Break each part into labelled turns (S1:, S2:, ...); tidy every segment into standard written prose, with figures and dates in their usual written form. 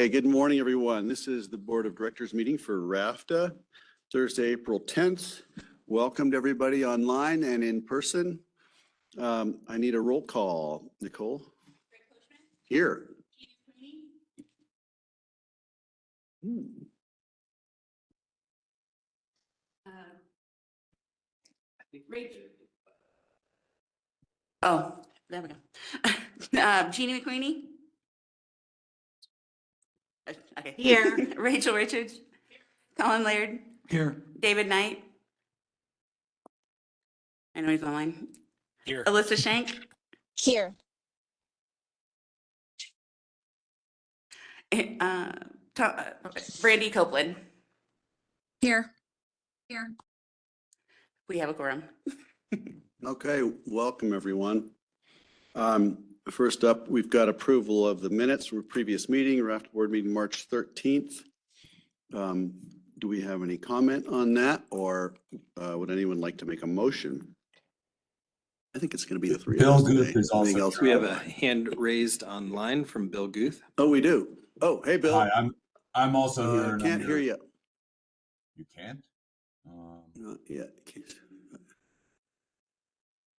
S1: Okay, good morning, everyone. This is the Board of Directors meeting for RFTA, Thursday, April 10th. Welcome to everybody online and in person. I need a roll call. Nicole? Here.
S2: Oh, there we go. Jeannie McQueenie? Okay.
S3: Here.
S2: Rachel Richards? Colin Laird?
S4: Here.
S2: David Knight? I know he's online.
S4: Here.
S2: Alyssa Shank?
S3: Here.
S2: Brandy Copeland?
S3: Here.
S2: We have a quorum.
S1: Okay, welcome, everyone. First up, we've got approval of the minutes from a previous meeting, RFTA Board meeting March 13th. Do we have any comment on that, or would anyone like to make a motion? I think it's going to be the three
S5: Bill
S1: of us
S5: Guth
S1: today.
S5: is also
S1: Anything else?
S5: here.
S4: We have a hand raised online from Bill Guth.
S1: Oh, we do. Oh, hey, Bill.
S5: Hi, I'm also here. and
S1: Can't
S5: I'm
S1: hear you.
S5: You can't?
S1: Not yet.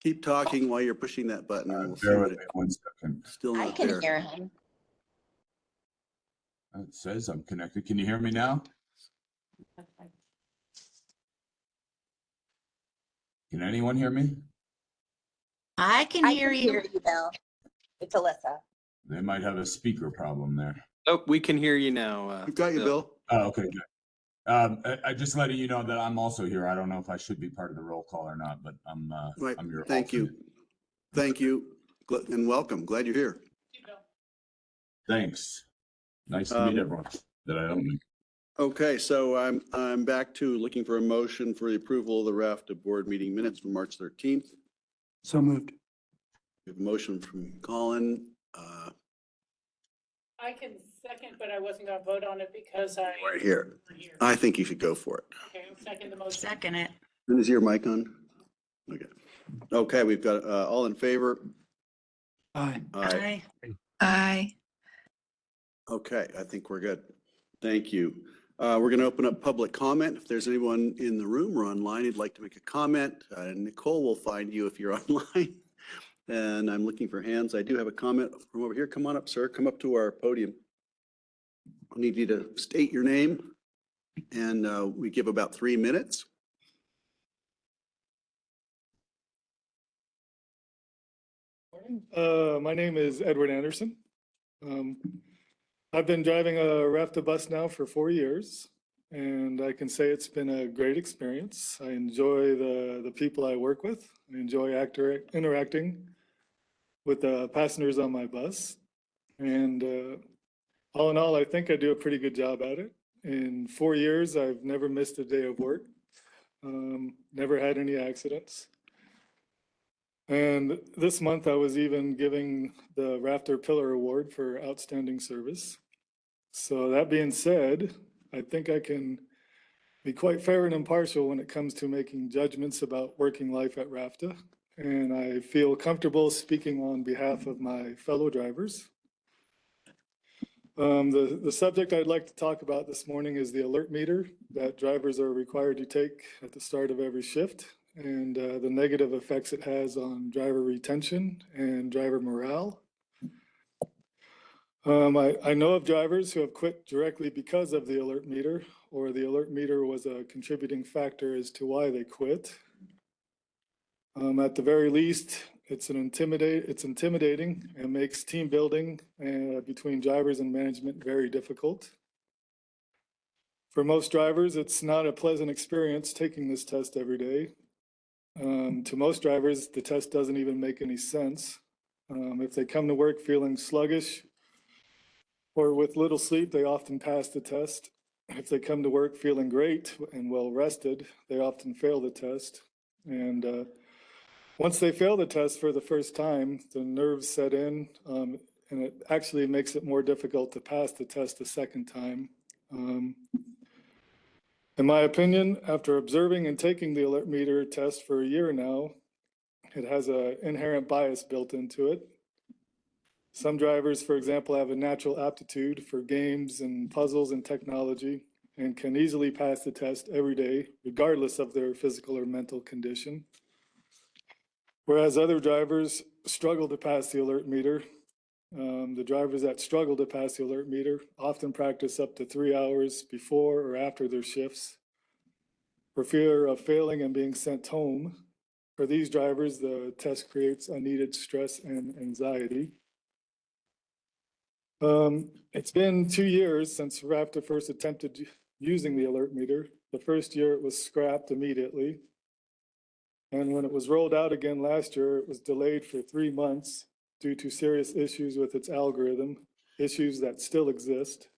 S1: Keep talking while you're pushing that button. And we'll see
S5: Bear
S1: what
S5: with
S1: it,
S5: me 1 second.
S1: still
S3: I
S1: not
S3: can
S1: there.
S3: hear him.
S5: It says I'm connected. Can you hear me now? Can anyone hear me?
S3: I can hear you, Bill. It's Alyssa.
S5: They might have a speaker problem there.
S4: Oh, we can hear you now.
S1: We've got you, Bill.
S5: Oh, okay, good. I just letting you know that I'm also here. I don't know if I should be part of the roll call or not, but I'm
S1: Right.
S5: I'm your
S1: Thank you.
S5: alternate.
S1: Thank you. And welcome. Glad you're here.
S5: Thanks. Nice to meet everyone that I don't meet.
S1: Okay, so I'm back to looking for a motion for the approval of the RFTA Board meeting minutes from March 13th.
S4: So moved.
S1: We have a motion from Colin.
S6: I can second, but I wasn't going to vote on it because I.
S1: Right here. I think you should go for it.
S6: Okay, I'll second the motion.
S3: Second it.
S1: And is your mic on? Okay. Okay, we've got all in favor?
S4: Aye.
S1: Aye.
S3: Aye.
S1: Okay, I think we're good. Thank you. We're going to open up public comment. If there's anyone in the room or online who'd like to make a comment, Nicole will find you if you're online. And I'm looking for hands. I do have a comment from over here. Come on up, sir. Come up to our podium. I need you to state your name, and we give about 3 minutes.
S7: My name is Edward Anderson. I've been driving a RFTA bus now for 4 years, and I can say it's been a great experience. I enjoy the people I work with. I enjoy interacting with the passengers on my bus. And all in all, I think I do a pretty good job at it. In 4 years, I've never missed a day of work, never had any accidents. And this month I was even giving the RFTA Pillar Award for outstanding service. So that being said, I think I can be quite fair and impartial when it comes to making judgments about working life at RFTA. And I feel comfortable speaking on behalf of my fellow drivers. The subject I'd like to talk about this morning is the alert meter that drivers are required to take at the start of every shift, and the negative effects it has on driver retention and driver morale. I know of drivers who have quit directly because of the alert meter, or the alert meter was a contributing factor as to why they quit. At the very least, it's intimidating and makes team building between drivers and management very difficult. For most drivers, it's not a pleasant experience taking this test every day. To most drivers, the test doesn't even make any sense. If they come to work feeling sluggish or with little sleep, they often pass the test. If they come to work feeling great and well rested, they often fail the test. And once they fail the test for the first time, the nerves set in, and it actually makes it more difficult to pass the test a second time. In my opinion, after observing and taking the alert meter test for a year now, it has an inherent bias built into it. Some drivers, for example, have a natural aptitude for games and puzzles and technology and can easily pass the test every day, regardless of their physical or mental condition. Whereas other drivers struggle to pass the alert meter. The drivers that struggle to pass the alert meter often practice up to 3 hours before or after their shifts. For fear of failing and being sent home, for these drivers, the test creates unneeded stress and anxiety. It's been 2 years since RFTA first attempted using the alert meter. The first year it was scrapped immediately. And when it was rolled out again last year, it was delayed for 3 months due to serious issues with its algorithm, issues that still exist.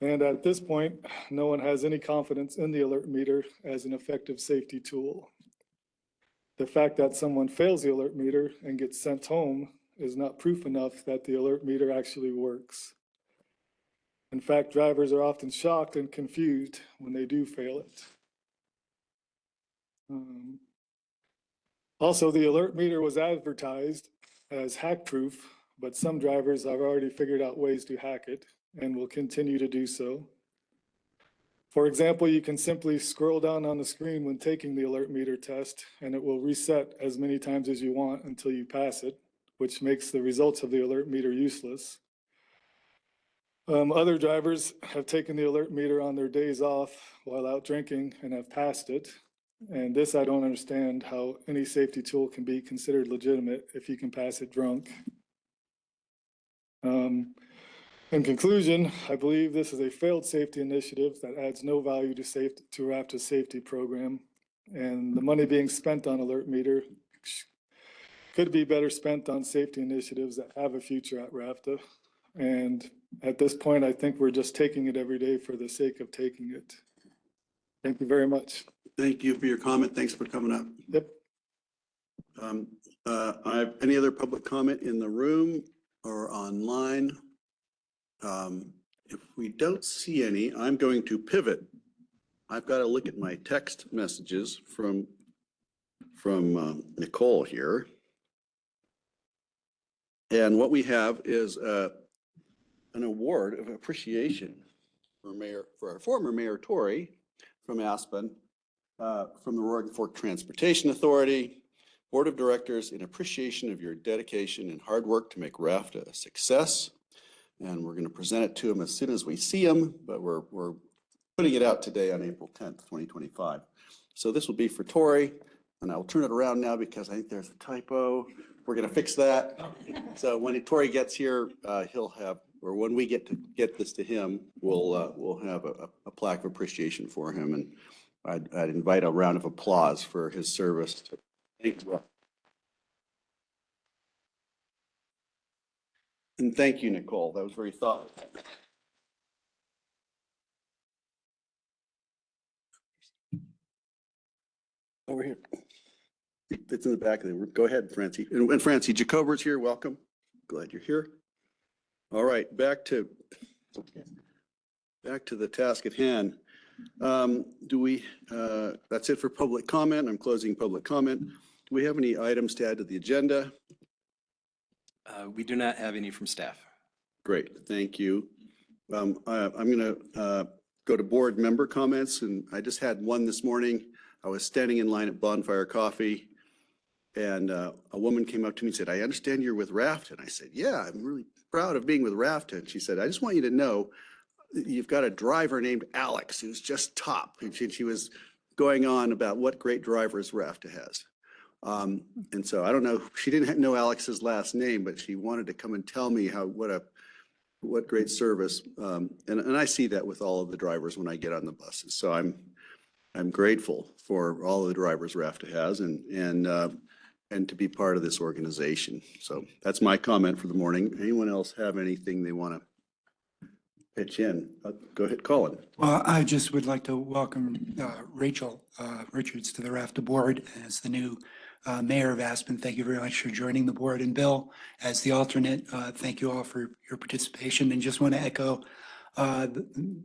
S7: And at this point, no one has any confidence in the alert meter as an effective safety tool. The fact that someone fails the alert meter and gets sent home is not proof enough that the alert meter actually works. In fact, drivers are often shocked and confused when they do fail it. Also, the alert meter was advertised as hack-proof, but some drivers have already figured out ways to hack it and will continue to do so. For example, you can simply scroll down on the screen when taking the alert meter test, and it will reset as many times as you want until you pass it, which makes the results of the alert meter useless. Other drivers have taken the alert meter on their days off while out drinking and have passed it. And this, I don't understand how any safety tool can be considered legitimate if you can pass it drunk. In conclusion, I believe this is a failed safety initiative that adds no value to RFTA's safety program. And the money being spent on alert meter could be better spent on safety initiatives that have a future at RFTA. And at this point, I think we're just taking it every day for the sake of taking it. Thank you very much.
S1: Thank you for your comment. Thanks for coming up.
S7: Yep.
S1: Any other public comment in the room or online? If we don't see any, I'm going to pivot. I've got to look at my text messages from Nicole here. And what we have is an award of appreciation for our former Mayor Tory from Aspen, from the Roaring Fork Transportation Authority, Board of Directors, in appreciation of your dedication and hard work to make RFTA a success. And we're going to present it to him as soon as we see him, but we're putting it out today on April 10th, 2025. So this will be for Tory, and I'll turn it around now because I think there's a typo. We're going to fix that. So when Tory gets here, he'll have, or when we get this to him, we'll have a plaque of appreciation for him. And I'd invite a round of applause for his service. Thank you. And thank you, Nicole. That was very thoughtful. Over here. It's in the back of the room. Go ahead, Francie. And Francie, Jacober's here. Welcome. Glad you're here. All right, back to the task at hand. That's it for public comment. I'm closing public comment. Do we have any items to add to the agenda?
S4: We do not have any from staff.
S1: Great, thank you. I'm going to go to board member comments, and I just had one this morning. I was standing in line at Bonfire Coffee, and a woman came up to me and said, "I understand you're with RFTA." And I said, "Yeah, I'm really proud of being with RFTA." And she said, "I just want you to know you've got a driver named Alex who's just top." And she was going on about what great drivers RFTA has. And so I don't know, she didn't know Alex's last name, but she wanted to come and tell me what great service. And I see that with all of the drivers when I get on the buses. So I'm grateful for all of the drivers RFTA has and to be part of this organization. So that's my comment for the morning. Anyone else have anything they want to pitch in? Go ahead, Colin.
S8: Well, I just would like to welcome Rachel Richards to the RFTA board as the new mayor of Aspen. Thank you very much for joining the board. And Bill, as the alternate, thank you all for your participation. And just want to echo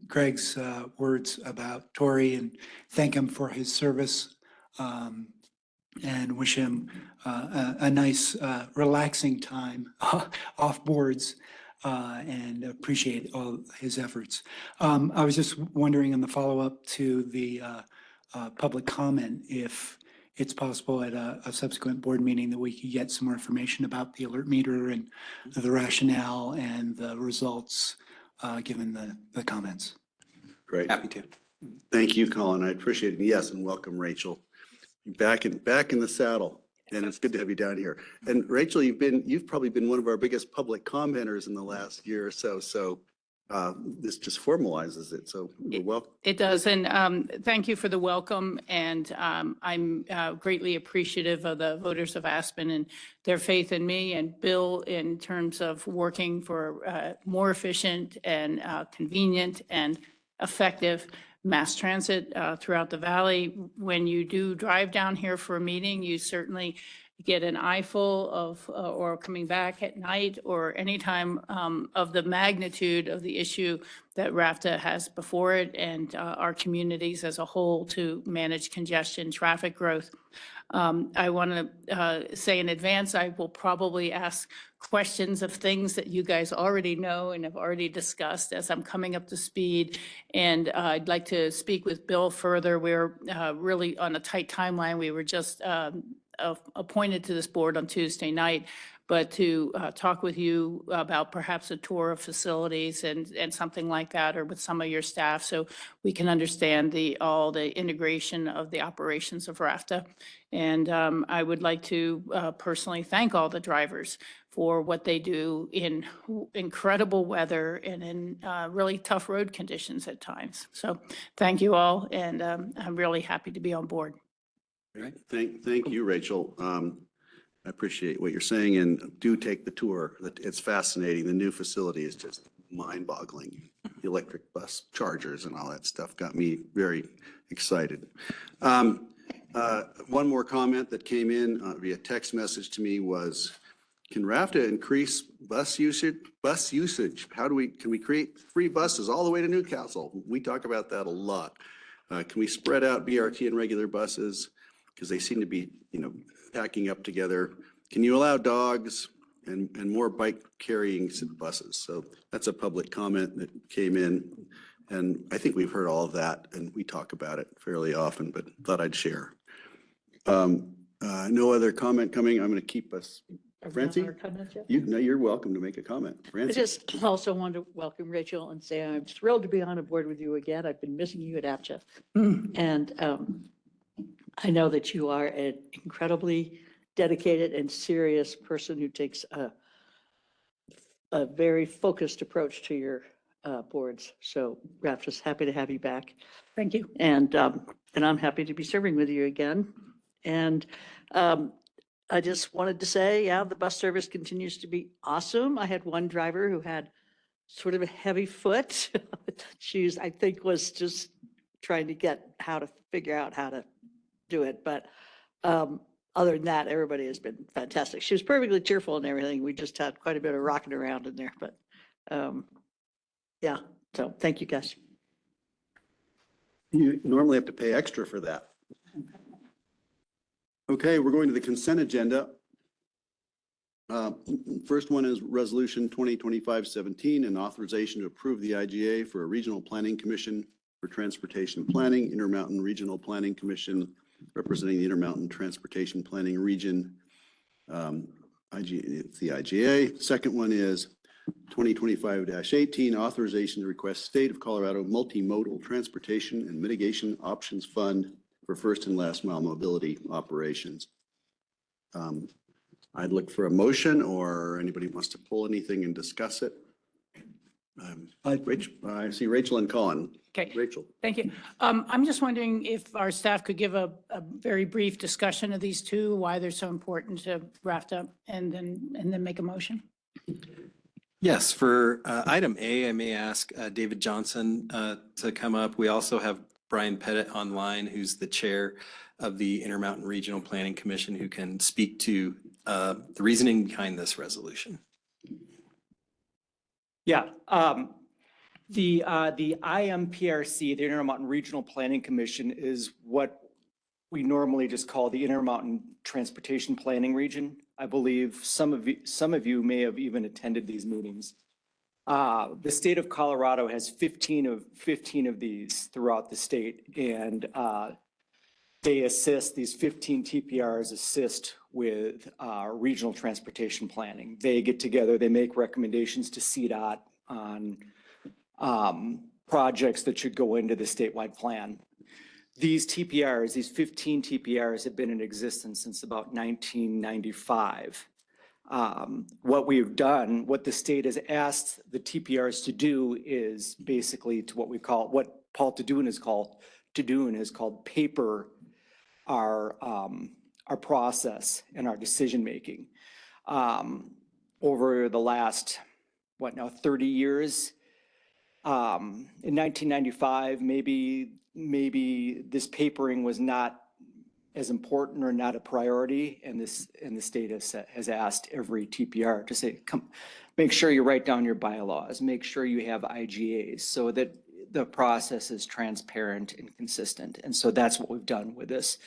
S8: Greg's words about Tory and thank him for his service and wish him a nice, relaxing time off boards and appreciate all his efforts. I was just wondering in the follow-up to the public comment, if it's possible at a subsequent board meeting that we could get some more information about the alert meter and the rationale and the results, given the comments.
S1: Great.
S4: Happy to.
S1: Thank you, Colin. I appreciate it. Yes, and welcome, Rachel. Back in the saddle, and it's good to have you down here. And Rachel, you've probably been one of our biggest public commenters in the last year or so. So this just formalizes it. So you're welcome.
S6: It does, and thank you for the welcome, and I'm greatly appreciative of the voters of Aspen and their faith in me and Bill in terms of working for more efficient and convenient and effective mass transit throughout the valley. When you do drive down here for a meeting, you certainly get an eyeful of, or coming back at night or anytime of the magnitude of the issue that RFTA has before it and our communities as a whole to manage congestion, traffic growth. I want to say in advance, I will probably ask questions of things that you guys already know and have already discussed as I'm coming up to speed. And I'd like to speak with Bill further. We're really on a tight timeline. We were just appointed to this board on Tuesday night, but to talk with you about perhaps a tour of facilities and something like that, or with some of your staff, so we can understand all the integration of the operations of RFTA. And I would like to personally thank all the drivers for what they do in incredible weather and in really tough road conditions at times. So thank you all, and I'm really happy to be on board.
S1: Great. Thank you, Rachel. I appreciate what you're saying, and do take the tour. It's fascinating. The new facility is just mind-boggling. The electric bus chargers and all that stuff got me very excited. One more comment that came in via text message to me was, can RFTA increase bus usage? Can we create free buses all the way to Newcastle? We talk about that a lot. Can we spread out BRT and regular buses? Because they seem to be, packing up together. Can you allow dogs and more bike carrying buses? So that's a public comment that came in. And I think we've heard all of that, and we talk about it fairly often, but thought I'd share. No other comment coming. I'm going to keep us. Francie? You're welcome to make a comment.
S9: I
S1: Francie?
S9: just also want to welcome Rachel and say I'm thrilled to be on a board with you again. I've been missing you at APCHA. And I know that you are an incredibly dedicated and serious person who takes a very focused approach to your boards. So Raph, just happy to have you back.
S6: Thank you.
S9: And I'm happy to be serving with you again. And I just wanted to say, yeah, the bus service continues to be awesome. I had one driver who had sort of a heavy foot. She, I think, was just trying to figure out how to do it. But other than that, everybody has been fantastic. She was perfectly cheerful and everything. We just had quite a bit of rocking around in there. But yeah, so thank you, guys.
S1: You normally have to pay extra for that. Okay, we're going to the consent agenda. First one is Resolution 2025-17, an authorization to approve the IGA for a Regional Planning Commission for Transportation Planning, Intermountain Regional Planning Commission representing the Intermountain Transportation Planning Region. It's the IGA. Second one is 2025-18, authorization to request State of Colorado Multimodal Transportation and Mitigation Options Fund for first and last mile mobility operations. I'd look for a motion, or anybody wants to pull anything and discuss it. I see Rachel and Colin.
S6: Okay.
S1: Rachel.
S6: Thank you. I'm just wondering if our staff could give a very brief discussion of these two, why they're so important to RFTA, and then make a motion.
S4: Yes, for item A, I may ask David Johnson to come up. We also have Brian Pettit online, who's the chair of the Intermountain Regional Planning Commission, who can speak to the reasoning behind this resolution.
S10: Yeah, the IMPRC, the Intermountain Regional Planning Commission, is what we normally just call the Intermountain Transportation Planning Region. I believe some of you may have even attended these meetings. The state of Colorado has 15 of these throughout the state, and these 15 TPRs assist with regional transportation planning. They get together, they make recommendations to CDOT on projects that should go into the statewide plan. These TPRs, these 15 TPRs have been in existence since about 1995. What we've done, what the state has asked the TPRs to do is basically to what Paul Tadoon has called paper our process and our decision-making. Over the last, 30 years, in 1995, maybe this papering was not as important or not a priority, and the state has asked every TPR to say, come, make sure you write down your bylaws, make sure you have IGAs so that the process is transparent and consistent. And so that's what we've done with this.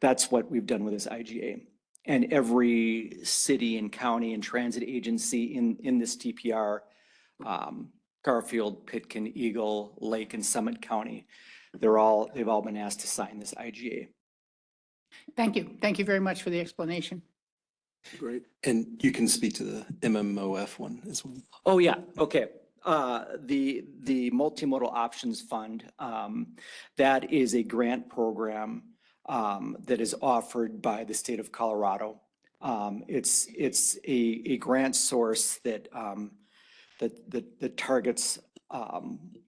S10: That's what we've done with this IGA. And every city and county and transit agency in this TPR, Garfield, Pitkin, Eagle, Lake, and Summit County, they've all been asked to sign this IGA.
S6: Thank you. Thank you very much for the explanation.
S1: Great.
S4: And you can speak to the MMOF one as well.
S10: Oh, yeah, okay. The Multimodal Options Fund, that is a grant program that is offered by the state of Colorado. It's a grant source that targets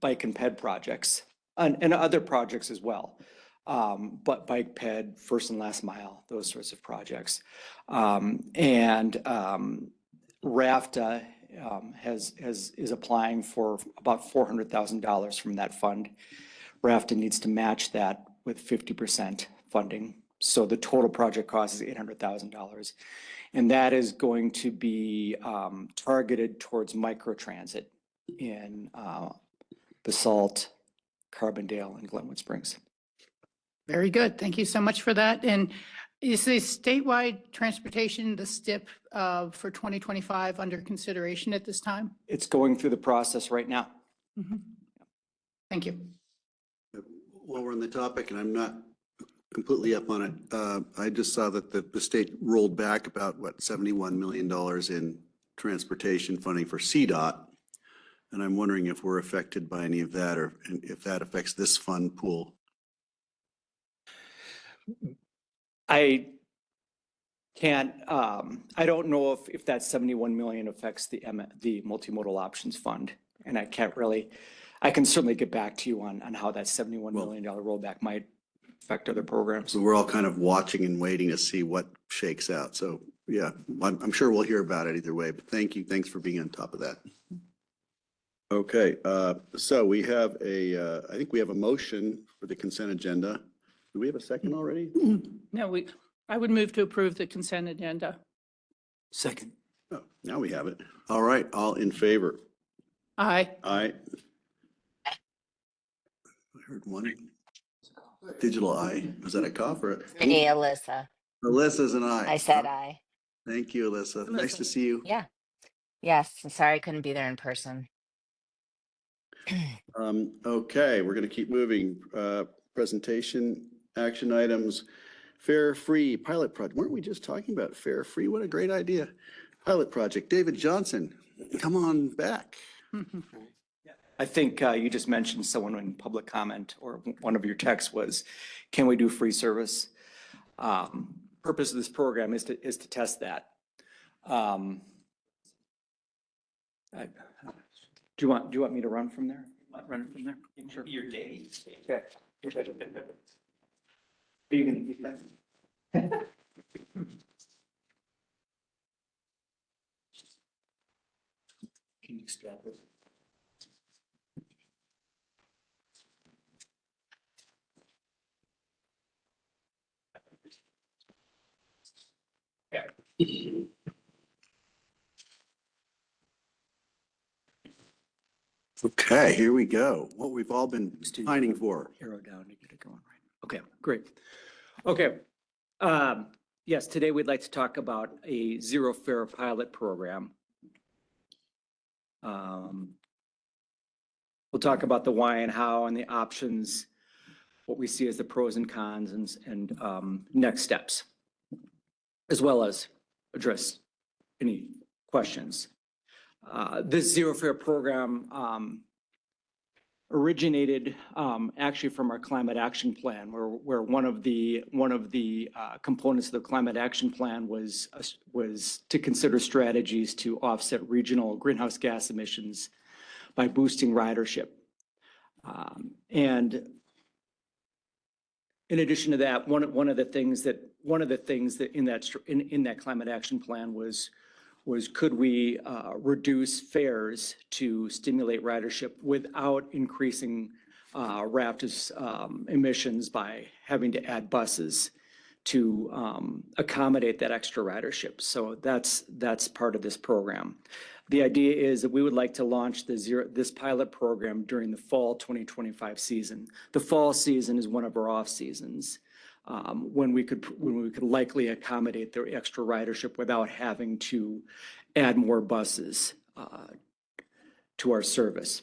S10: bike and ped projects and other projects as well. But bike ped, first and last mile, those sorts of projects. RFTA is applying for about $400,000 from that fund. RFTA needs to match that with 50% funding. So the total project cost is $800,000. And that is going to be targeted towards microtransit in Basalt, Carbondale, and Glenwood Springs.
S6: Very good. Thank you so much for that. And is the statewide transportation, the STIP for 2025 under consideration at this time?
S10: It's going through the process right now.
S6: Mhm. Thank you.
S1: While we're on the topic, and I'm not completely up on it, I just saw that the state rolled back about, $71 million in transportation funding for CDOT. And I'm wondering if we're affected by any of that, or if that affects this fund pool.
S10: I can't, I don't know if that 71 million affects the Multimodal Options Fund. And I can certainly get back to you on how that $71 million rollback might affect other programs.
S1: So we're all kind of watching and waiting to see what shakes out. So yeah, I'm sure we'll hear about it either way, but thank you. Thanks for being on top of that. Okay, so we have I think we have a motion for the consent agenda. Do we have a second already?
S6: No, I would move to approve the consent agenda.
S8: Second.
S1: Oh, now we have it. All right, all in favor?
S6: Aye.
S1: Aye. I heard one digital aye. Was that a cough or?
S3: Hey, Alyssa.
S1: Alyssa's an aye.
S3: I said aye.
S1: Thank you, Alyssa. Nice to see you.
S3: Yeah. Yes. I'm sorry I couldn't be there in person.
S1: Okay, we're going to keep moving. Presentation, action items, fare free pilot project. Weren't we just talking about fare free? What a great idea. Pilot project. David Johnson, come on back.
S10: I think you just mentioned someone in public comment, or one of your texts was, can we do free service? Purpose of this program is to test that. Do you want me to run from there? Run from there? Sure. Your day. Okay. Are you going to keep that? Can you extract it?
S1: Okay, here we go. What we've all been pining for.
S10: Arrow down to get it going right. Okay, great. Okay. Yes, today we'd like to talk about a zero fare pilot program. We'll talk about the why and how and the options, what we see as the pros and cons and next steps, as well as address any questions. This zero fare program originated actually from our climate action plan, where one of the components of the climate action plan was to consider strategies to offset regional greenhouse gas emissions by boosting ridership. And in addition to that, one of the things that in that climate action plan was could we reduce fares to stimulate ridership without increasing RFTA's emissions by having to add buses to accommodate that extra ridership. So that's part of this program. The idea is that we would like to launch this pilot program during the fall 2025 season. The fall season is one of our off seasons when we could likely accommodate the extra ridership without having to add more buses to our service.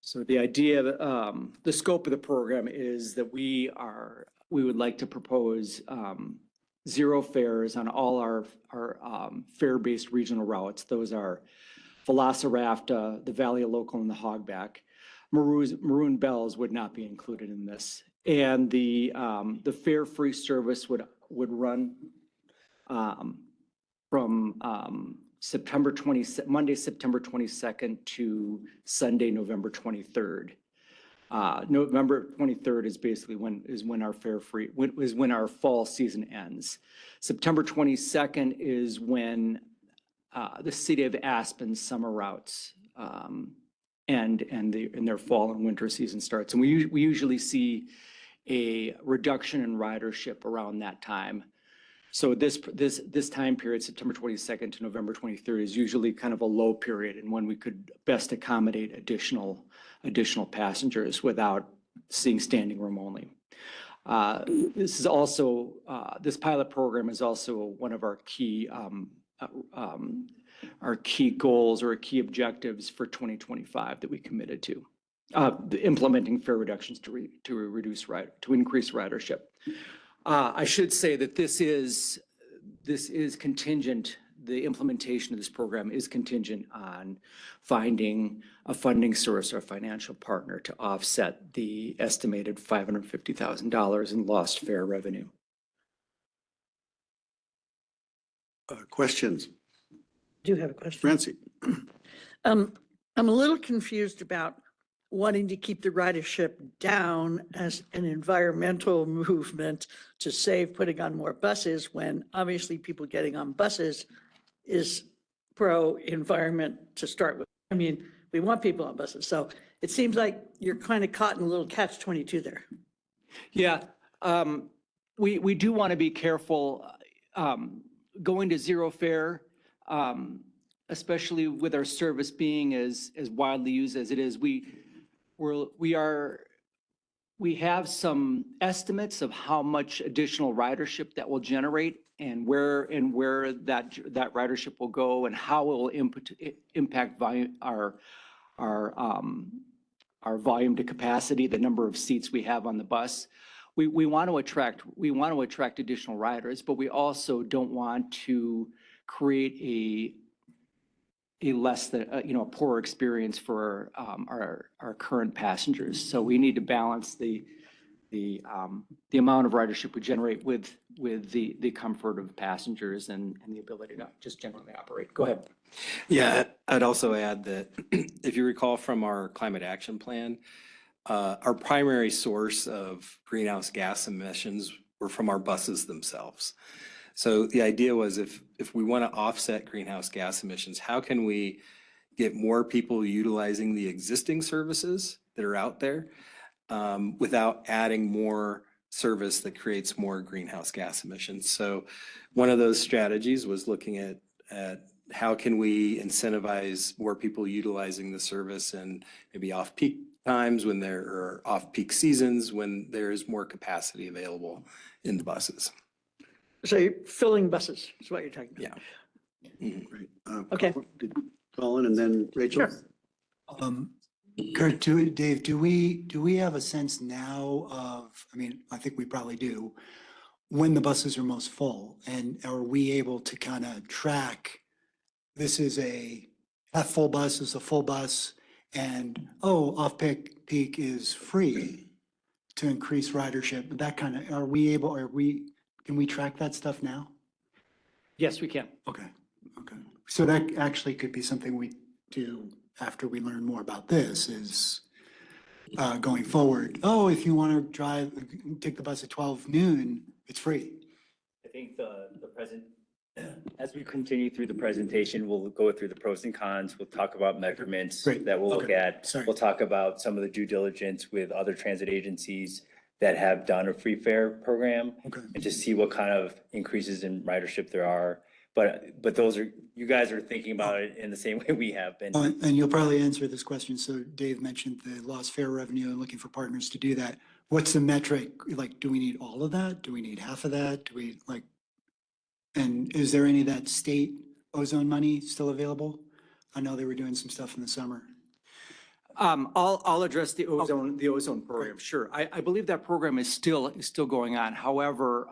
S10: So the idea, the scope of the program is that we would like to propose zero fares on all our fare-based regional routes. Those are Velociraptor, the Valley of Local, and the Hogback. Maroon Bells would not be included in this. And the fare-free service would run from Monday, September 22nd to Sunday, November 23rd. November 23rd is basically when our fall season ends. September 22nd is when the City of Aspen summer routes and their fall and winter season starts. And we usually see a reduction in ridership around that time. So this time period, September 22nd to November 23rd, is usually kind of a low period and when we could best accommodate additional passengers without seeing standing room only. This pilot program is also one of our key goals or key objectives for 2025 that we committed to. Implementing fare reductions to increase ridership. I should say that this is contingent. The implementation of this program is contingent on finding a funding source or a financial partner to offset the estimated $550,000 in lost fare revenue.
S1: Questions?
S11: Do have a question.
S1: Francie?
S11: I'm a little confused about wanting to keep the ridership down as an environmental movement to save putting on more buses when obviously people getting on buses is pro-environment to start with. I mean, we want people on buses. So it seems like you're kind of caught in a little catch-22 there.
S10: Yeah, we do want to be careful going to zero fare, especially with our service being as widely used as it is. We have some estimates of how much additional ridership that will generate and where that ridership will go and how it will impact our volume to capacity, the number of seats we have on the bus. We want to attract additional riders, but we also don't want to create a less than a poor experience for our current passengers. So we need to balance the amount of ridership we generate with the comfort of passengers and the ability to just generally operate. Go ahead.
S4: Yeah, I'd also add that if you recall from our climate action plan, our primary source of greenhouse gas emissions were from our buses themselves. So the idea was if we want to offset greenhouse gas emissions, how can we get more people utilizing the existing services that are out there without adding more service that creates more greenhouse gas emissions? So one of those strategies was looking at how can we incentivize more people utilizing the service and maybe off-peak times when there are off-peak seasons when there is more capacity available in the buses.
S11: So you're filling buses is what you're talking about.
S4: Yeah. Mhm.
S1: Great.
S11: Okay.
S1: Colin and then Rachel.
S11: Sure.
S8: Kurt, Dave, do we have a sense now of, I mean, I think we probably do, when the buses are most full? And are we able to kind of track, this is a half full bus is a full bus, and, oh, off peak is free to increase ridership? That kind of, can we track that stuff now?
S10: Yes, we can.
S8: Okay. So that actually could be something we do after we learn more about this is going forward. Oh, if you want to take the bus at 12 noon, it's free.
S12: I think the present, as we continue through the presentation, we'll go through the pros and cons. We'll talk about measurements
S8: Great.
S12: that we'll look
S8: Okay.
S12: at.
S8: Sorry.
S12: We'll talk about some of the due diligence with other transit agencies that have done a free fare program
S8: Okay.
S12: and to see what kind of increases in ridership there are. But those are, you guys are thinking about it in the same way we have been.
S8: And you'll probably answer this question. So Dave mentioned the lost fare revenue and looking for partners to do that. What's the metric? Like, do we need all of that? Do we need half of that? Do we like, and is there any of that state ozone money still available? I know they were doing some stuff in the summer.
S10: I'll address the ozone program. Sure. I believe that program is still going on. However,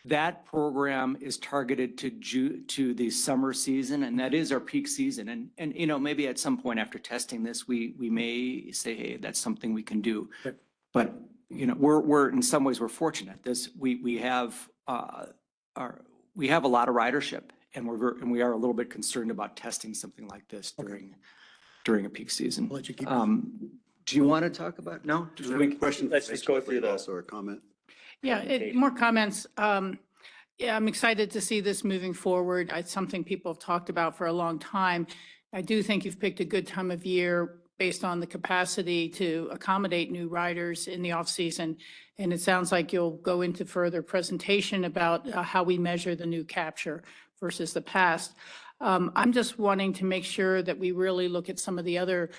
S10: that program is targeted to the summer season, and that is our peak season. And you know, maybe at some point after testing this, we may say, hey, that's something we can do.
S8: Okay.
S10: But you know, we're in some ways we're fortunate. We have a lot of ridership, and we are a little bit concerned about testing something like this during a peak season.
S8: I'll let you keep
S10: Do you want to talk about? No?
S1: Is there a question?
S12: Let's just go through those.
S1: Also a comment.
S6: Yeah, more comments. Yeah, I'm excited to see this moving forward. It's something people have talked about for a long time. I do think you've picked a good time of year based on the capacity to accommodate new riders in the off-season. And it sounds like you'll go into further presentation about how we measure the new capture versus the past. I'm just wanting to make sure that we really look at some of the other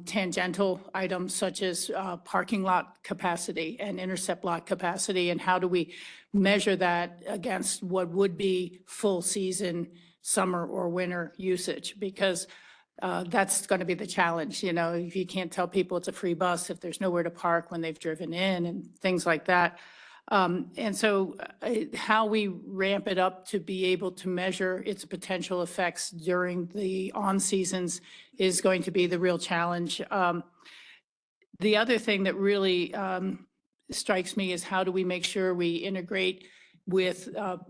S6: tangential items such as parking lot capacity and intercept lot capacity, and how do we measure that against what would be full season summer or winter usage? Because that's going to be the challenge. You know, if you can't tell people it's a free bus if there's nowhere to park when they've driven in and things like that. And so how we ramp it up to be able to measure its potential effects during the on seasons is going to be the real challenge. The other thing that really strikes me is how do we make sure we integrate with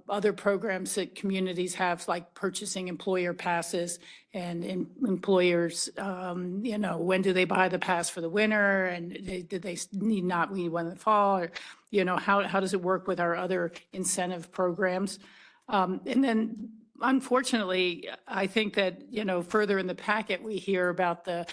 S6: other programs that communities have, like purchasing employer passes and employers, you know, when do they buy the pass for the winter, and do they need one in the fall? Or, you know, how does it work with our other incentive programs? And then unfortunately, I think that, you know, further in the packet, we hear about the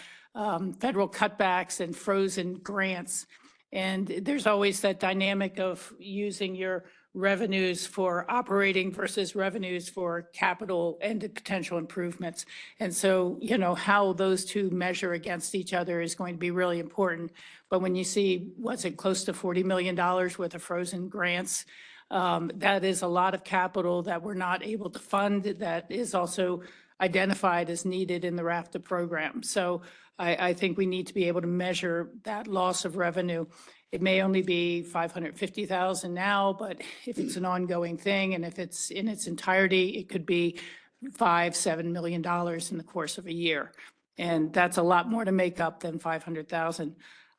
S6: federal cutbacks and frozen grants. And there's always that dynamic of using your revenues for operating versus revenues for capital and potential improvements. And so, you know, how those two measure against each other is going to be really important. But when you see, what's it, close to $40 million worth of frozen grants, that is a lot of capital that we're not able to fund, that is also identified as needed in the RFTA program. So I think we need to be able to measure that loss of revenue. It may only be 550,000 now, but if it's an ongoing thing and if it's in its entirety, it could be $5-7 million in the course of a year. And that's a lot more to make up than 500,000.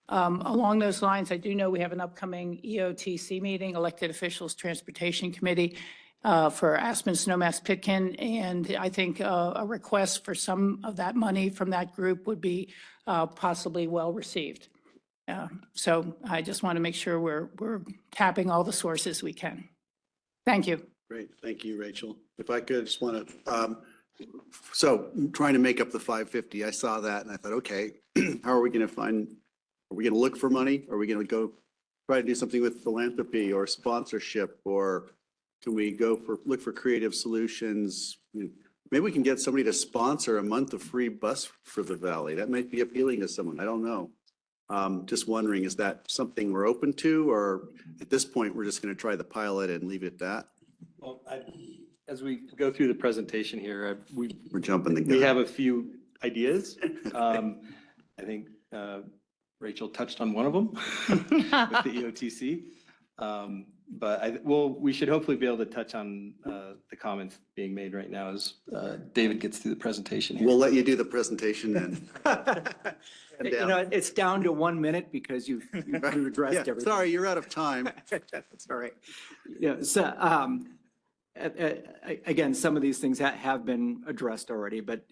S6: Along those lines, I do know we have an upcoming EOTC meeting, Elected Officials Transportation Committee, for Aspen, Snowmass, Pitkin. And I think a request for some of that money from that group would be possibly well received. So I just want to make sure we're tapping all the sources we can. Thank you.
S1: Great. Thank you, Rachel. If I could, just want to, so trying to make up the 550, I saw that and I thought, okay, how are we going to find, are we going to look for money? Are we going to go try to do something with philanthropy or sponsorship or Can we look for creative solutions? Maybe we can get somebody to sponsor a month of free bus for the valley. That might be appealing to someone. I don't know. Just wondering, is that something we're open to, or at this point, we're just going to try the pilot and leave it at that?
S4: Well, as we go through the presentation here,
S1: We're jumping the gun.
S4: we have a few ideas. I think Rachel touched on one of them with the EOTC. But we should hopefully be able to touch on the comments being made right now as David gets through the presentation here.
S1: We'll let you do the presentation then.
S10: You know, it's down to 1 minute because you've addressed
S1: Yeah,
S10: everything.
S1: sorry, you're out of time.
S10: That's all right. Yeah, so, again, some of these things have been addressed already, but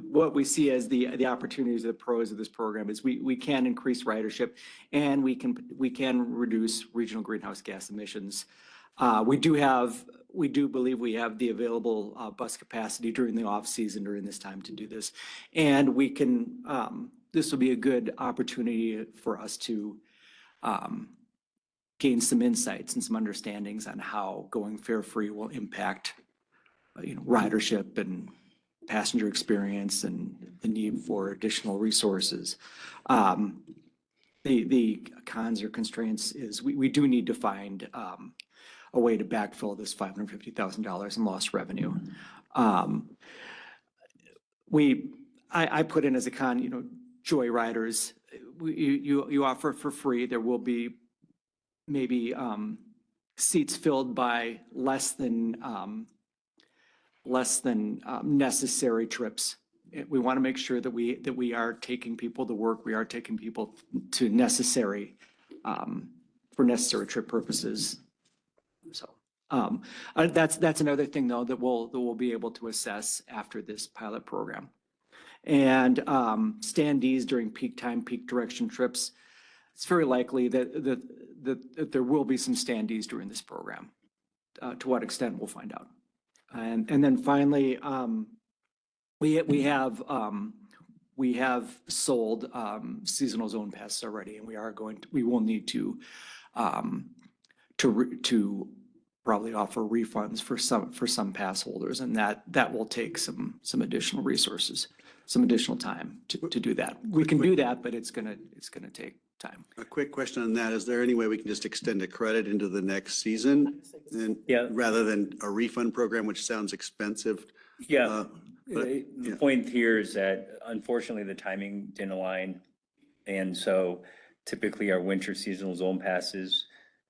S10: what we see as the opportunities, the pros of this program is we can increase ridership and we can reduce regional greenhouse gas emissions. We do believe we have the available bus capacity during the off season during this time to do this. And we can, this will be a good opportunity for us to gain some insights and some understandings on how going fare free will impact, ridership and passenger experience and the need for additional resources. The cons or constraints is we do need to find a way to backfill this $550,000 in lost revenue. I put in as a con, joy riders, you offer for free. There will be maybe seats filled by less than necessary trips. We want to make sure that we are taking people to work. We are taking people to necessary for necessary trip purposes. So that's another thing though that we'll be able to assess after this pilot program. And standees during peak time, peak direction trips. It's very likely that there will be some standees during this program. To what extent, we'll find out. And then finally, we have sold seasonal zone passes already, and we will need to probably offer refunds for some pass holders, and that will take some additional resources, some additional time to do that. We can do that, but it's gonna take time.
S1: A quick question on that. Is there any way we can just extend a credit into the next season? And rather than a refund program, which sounds expensive?
S12: Yeah.
S1: The
S12: point here is that unfortunately the timing didn't align. And so typically our winter seasonal zone passes,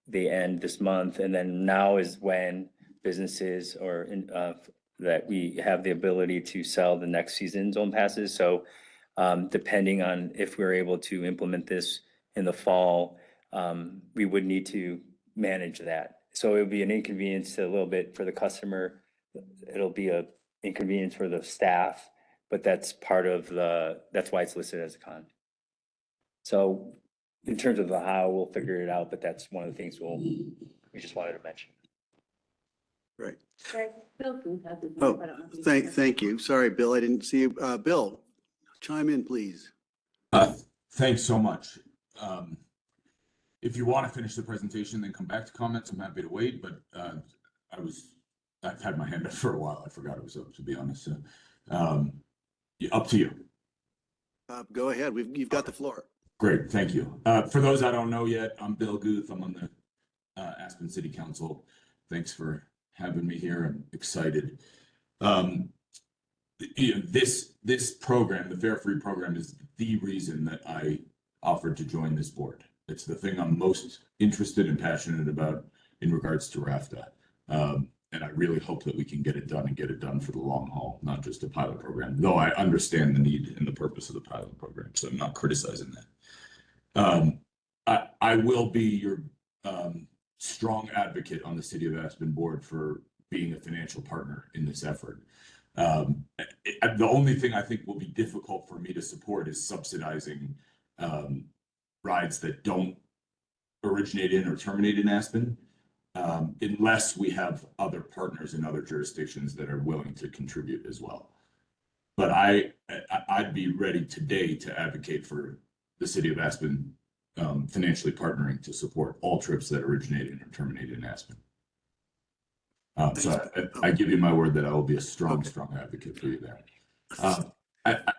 S12: they end this month. And then now is when businesses that we have the ability to sell the next season zone passes. So depending on if we're able to implement this in the fall, we would need to manage that. So it would be an inconvenience a little bit for the customer. It'll be an inconvenience for the staff, but that's that's why it's listed as a con. So in terms of the how, we'll figure it out, but that's one of the things we just wanted to mention.
S1: Right. Oh, thank you. Sorry, Bill, I didn't see you. Bill, chime in, please.
S5: Thanks so much. If you want to finish the presentation, then come back to comments. I'm happy to wait, but I've had my hand up for a while. I forgot it was up, to be honest. Up to you.
S1: Go ahead. You've got the floor.
S5: Great, thank you. For those I don't know yet, I'm Bill Guth. I'm on the Aspen City Council. Thanks for having me here. I'm excited. This program, the Fare Free program, is the reason that I offered to join this board. It's the thing I'm most interested and passionate about in regards to RFTA. And I really hope that we can get it done and get it done for the long haul, not just a pilot program, though I understand the need and the purpose of the pilot program, so I'm not criticizing that. I will be your strong advocate on the City of Aspen board for being a financial partner in this effort. The only thing I think will be difficult for me to support is subsidizing rides that don't originate in or terminate in Aspen, unless we have other partners in other jurisdictions that are willing to contribute as well. But I'd be ready today to advocate for the City of Aspen financially partnering to support all trips that originate in or terminate in Aspen. So I give you my word that I will be a strong advocate for you there.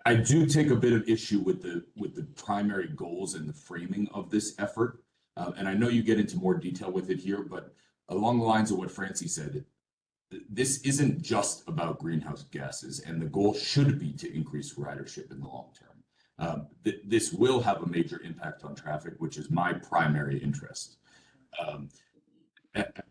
S5: I do take a bit of issue with the primary goals and the framing of this effort. And I know you get into more detail with it here, but along the lines of what Francie said, this isn't just about greenhouse gases, and the goal should be to increase ridership in the long term. This will have a major impact on traffic, which is my primary interest.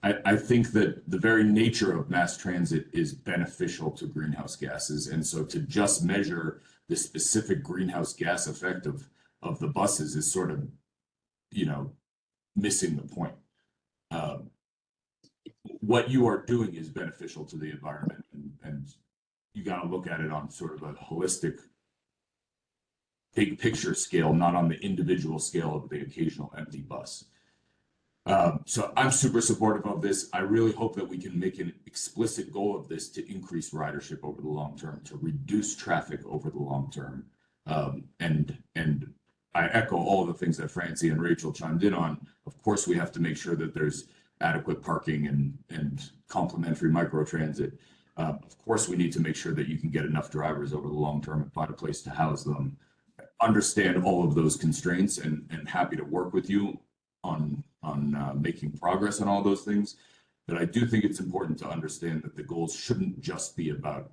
S5: I think that the very nature of mass transit is beneficial to greenhouse gases. And so to just measure the specific greenhouse gas effect of the buses is sort of, missing the point. What you are doing is beneficial to the environment, and you got to look at it on sort of a holistic, big picture scale, not on the individual scale of the occasional empty bus. So I'm super supportive of this. I really hope that we can make an explicit goal of this to increase ridership over the long term, to reduce traffic over the long term. And I echo all of the things that Francie and Rachel chimed in on. Of course, we have to make sure that there's adequate parking and complementary microtransit. Of course, we need to make sure that you can get enough drivers over the long term and find a place to house them. Understand all of those constraints, and happy to work with you on making progress on all those things. But I do think it's important to understand that the goals shouldn't just be about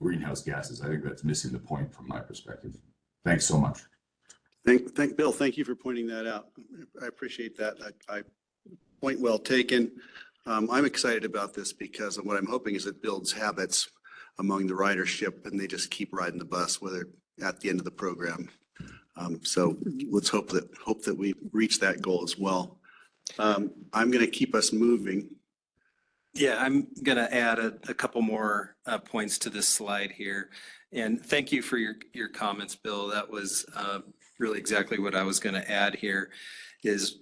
S5: greenhouse gases. I think that's missing the point from my perspective. Thanks so much.
S1: Bill, thank you for pointing that out. I appreciate that. Point well taken. I'm excited about this because what I'm hoping is it builds habits among the ridership, and they just keep riding the bus, whether at the end of the program. So let's hope that we reach that goal as well. I'm going to keep us moving.
S4: Yeah, I'm going to add a couple more points to this slide here. And thank you for your comments, Bill. That was really exactly what I was going to add here is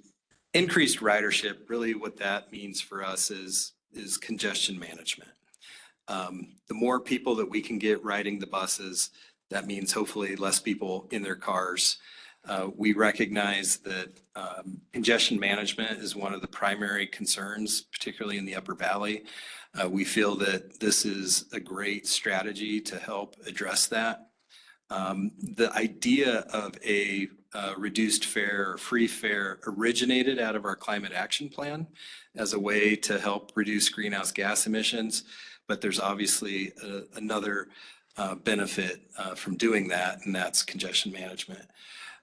S4: increased ridership. Really what that means for us is congestion management. The more people that we can get riding the buses, that means hopefully less people in their cars. We recognize that congestion management is one of the primary concerns, particularly in the Upper Valley. We feel that this is a great strategy to help address that. The idea of a reduced fare or free fare originated out of our climate action plan as a way to help reduce greenhouse gas emissions, but there's obviously another benefit from doing that, and that's congestion management.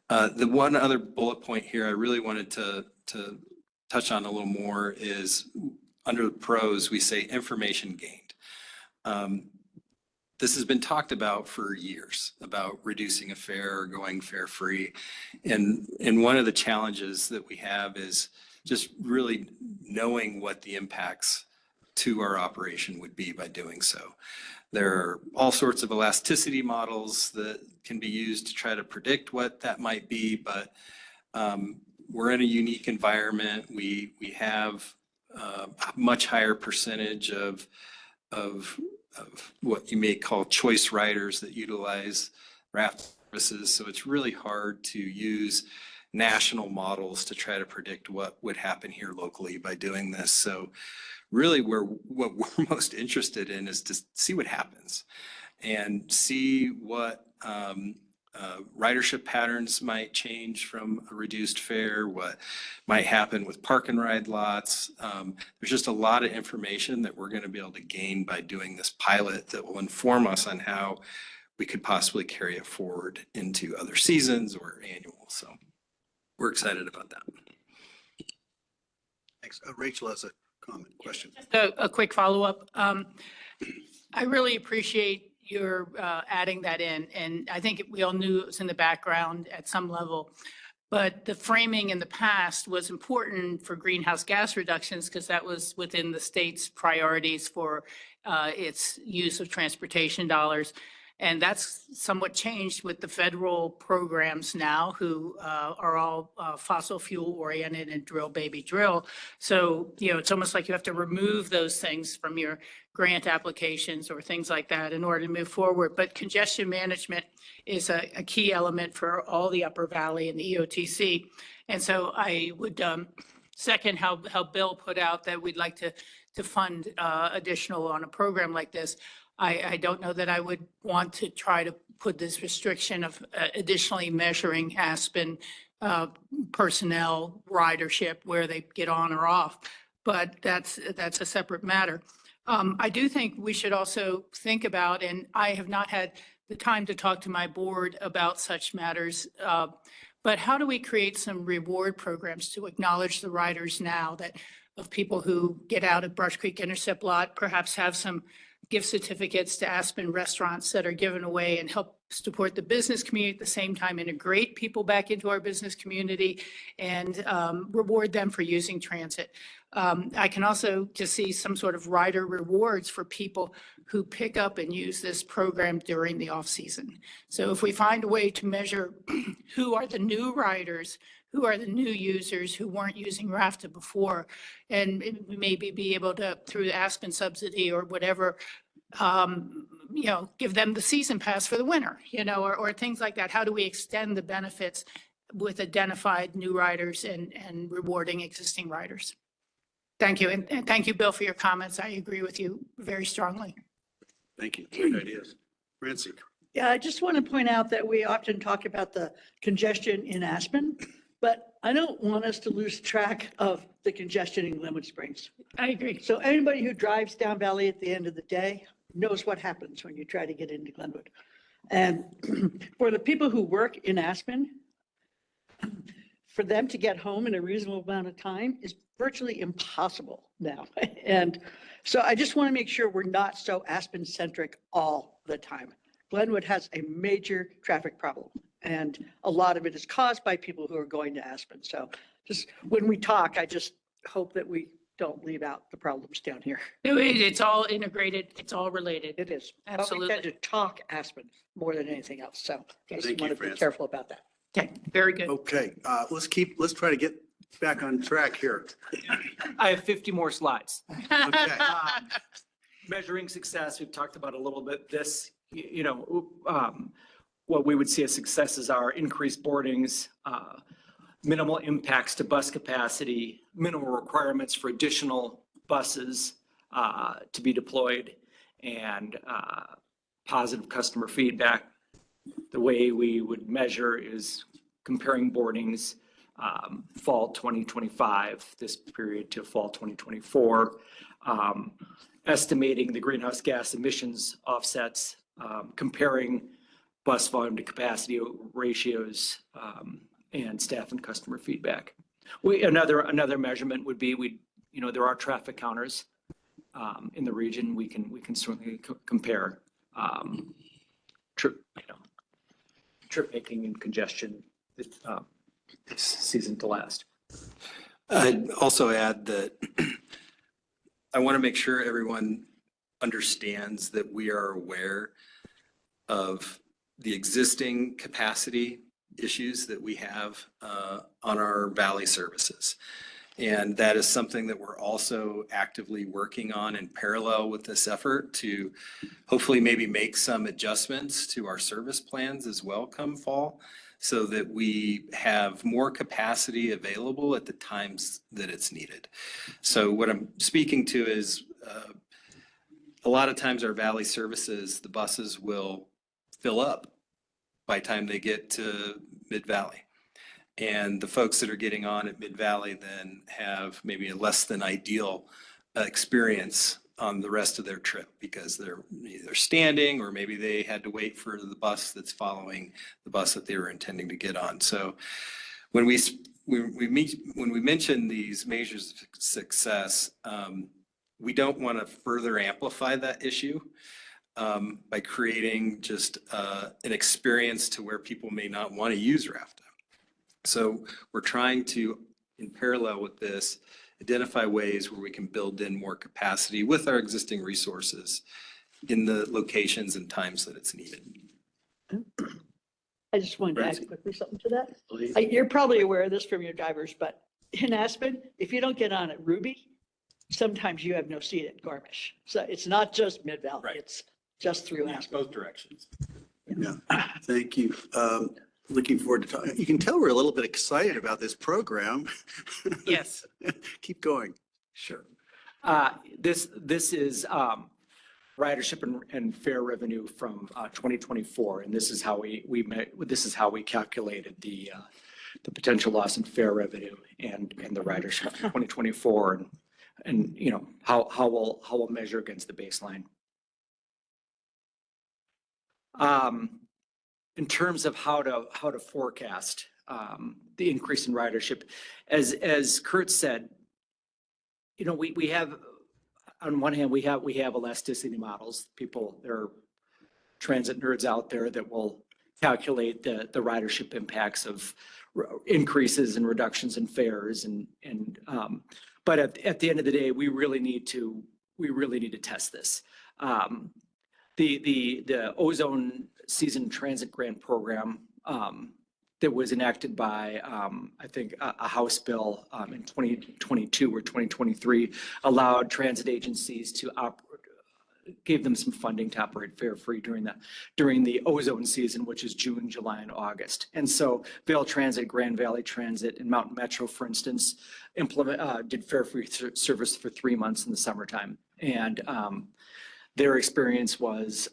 S4: The one other bullet point here I really wanted to touch on a little more is under the pros, we say information gained. This has been talked about for years, about reducing a fare or going fare free. And one of the challenges that we have is just really knowing what the impacts to our operation would be by doing so. There are all sorts of elasticity models that can be used to try to predict what that might be, but we're in a unique environment. We have a much higher percentage of what you may call choice riders that utilize RAFT services. So it's really hard to use national models to try to predict what would happen here locally by doing this. So really what we're most interested in is to see what happens and see what ridership patterns might change from a reduced fare, what might happen with park and ride lots. There's just a lot of information that we're going to be able to gain by doing this pilot that will inform us on how we could possibly carry it forward into other seasons or annual. So we're excited about that.
S1: Thanks. Rachel has a comment, question.
S6: Just a quick follow-up. I really appreciate your adding that in, and I think we all knew it was in the background at some level. But the framing in the past was important for greenhouse gas reductions because that was within the state's priorities for its use of transportation dollars. And that's somewhat changed with the federal programs now, who are all fossil fuel oriented and drill baby drill. So, it's almost like you have to remove those things from your grant applications or things like that in order to move forward. But congestion management is a key element for all the Upper Valley and the EOTC. And so I would second how Bill put out that we'd like to fund additional on a program like this. I don't know that I would want to try to put this restriction of additionally measuring Aspen personnel ridership where they get on or off, but that's a separate matter. I do think we should also think about, and I have not had the time to talk to my board about such matters, but how do we create some reward programs to acknowledge the riders now that of people who get out at Brush Creek Intercept Lot, perhaps have some gift certificates to Aspen restaurants that are given away and help support the business community at the same time, integrate people back into our business community and reward them for using transit. I can also just see some sort of rider rewards for people who pick up and use this program during the off season. So if we find a way to measure who are the new riders, who are the new users who weren't using RFTA before, and maybe be able to, through the Aspen subsidy or whatever, give them the season pass for the winter, or things like that. How do we extend the benefits with identified new riders and rewarding existing riders? Thank you. And thank you, Bill, for your comments. I agree with you very strongly.
S1: Thank you. Great ideas. Francie.
S11: Yeah, I just want to point out that we often talk about the congestion in Aspen, but I don't want us to lose track of the congestion in Glenwood Springs.
S6: I agree.
S11: So anybody who drives down Valley at the end of the day knows what happens when you try to get into Glenwood. And for the people who work in Aspen, for them to get home in a reasonable amount of time is virtually impossible now. And so I just want to make sure we're not so Aspen centric all the time. Glenwood has a major traffic problem, and a lot of it is caused by people who are going to Aspen. So just when we talk, I just hope that we don't leave out the problems down here.
S6: It's all integrated. It's all related.
S11: It is.
S6: Absolutely.
S11: But we tend to talk Aspen more than anything else. So I just
S1: Thank you,
S11: want to be
S1: Francis.
S11: careful about that.
S6: Okay, very good.
S1: Okay, let's try to get back on track here.
S10: I have 50 more slides.
S1: Okay.
S10: Measuring success, we've talked about a little bit this, what we would see as successes are increased boardings, minimal impacts to bus capacity, minimal requirements for additional buses to be deployed, and positive customer feedback. The way we would measure is comparing boardings fall 2025, this period, to fall 2024, estimating the greenhouse gas emissions offsets, comparing bus volume to capacity ratios, and staff and customer feedback. Another measurement would be there are traffic counters in the region. We can certainly compare trip making and congestion this season to last.
S4: I'd also add that I want to make sure everyone understands that we are aware of the existing capacity issues that we have on our Valley services. And that is something that we're also actively working on in parallel with this effort to hopefully maybe make some adjustments to our service plans as well come fall, so that we have more capacity available at the times that it's needed. So what I'm speaking to is a lot of times our Valley services, the buses will fill up by the time they get to Mid-Valley. And the folks that are getting on at Mid-Valley then have maybe a less than ideal experience on the rest of their trip because they're either standing or maybe they had to wait for the bus that's following the bus that they were intending to get on. So when we mention these measures of success, we don't want to further amplify that issue by creating just an experience to where people may not want to use RFTA. So we're trying to, in parallel with this, identify ways where we can build in more capacity with our existing resources in the locations and times that it's needed.
S11: I just wanted to add quickly something to that. You're probably aware of this from your drivers, but in Aspen, if you don't get on at Ruby, sometimes you have no seat at Gormish. So it's not just Mid-Valley, it's just through Aspen.
S4: Both directions.
S1: Yeah, thank you. Looking forward to talking. You can tell we're a little bit excited about this program.
S10: Yes.
S1: Keep going.
S10: Sure. This is ridership and fare revenue from 2024, and this is how this is how we calculated the potential loss in fare revenue and the ridership in 2024, and you know how we'll measure against the baseline. In terms of how to forecast the increase in ridership, as Kurt said, you know, we have, on one hand, we have elasticity models. There are transit nerds out there that will calculate the ridership impacts of increases and reductions in fares, but at the end of the day, we really need to test this. The ozone season transit grant program that was enacted by, I think, a House bill in 2022 or 2023 allowed transit agencies to gave them some funding to operate fare free during the ozone season, which is June, July, and August. And so Vail Transit, Grand Valley Transit, and Mountain Metro, for instance, did fare free service for 3 months in the summertime. And their experience was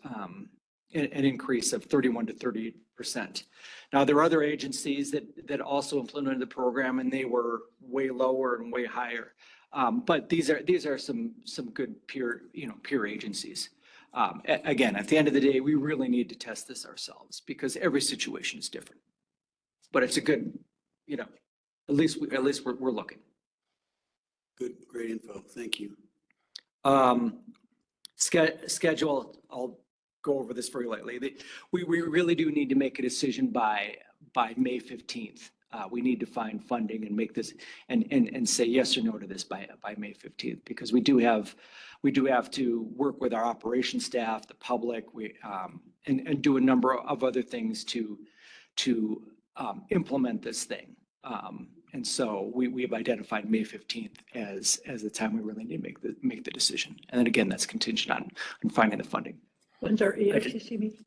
S10: an increase of 31 to 30%. Now, there are other agencies that also implemented the program, and they were way lower and way higher. But these are some good peer agencies. Again, at the end of the day, we really need to test this ourselves because every situation is different. But it's a good, you know, at least we're looking.
S1: Good, great info. Thank you.
S10: Schedule, I'll go over this very lightly. We really do need to make a decision by May 15th. We need to find funding and make this and say yes or no to this by May 15th, because we do have to work with our operations staff, the public, and do a number of other things to implement this thing. And so we have identified May 15th as the time we really need to make the decision. And then again, that's contingent on finding the funding.
S11: When's our EOTC meeting?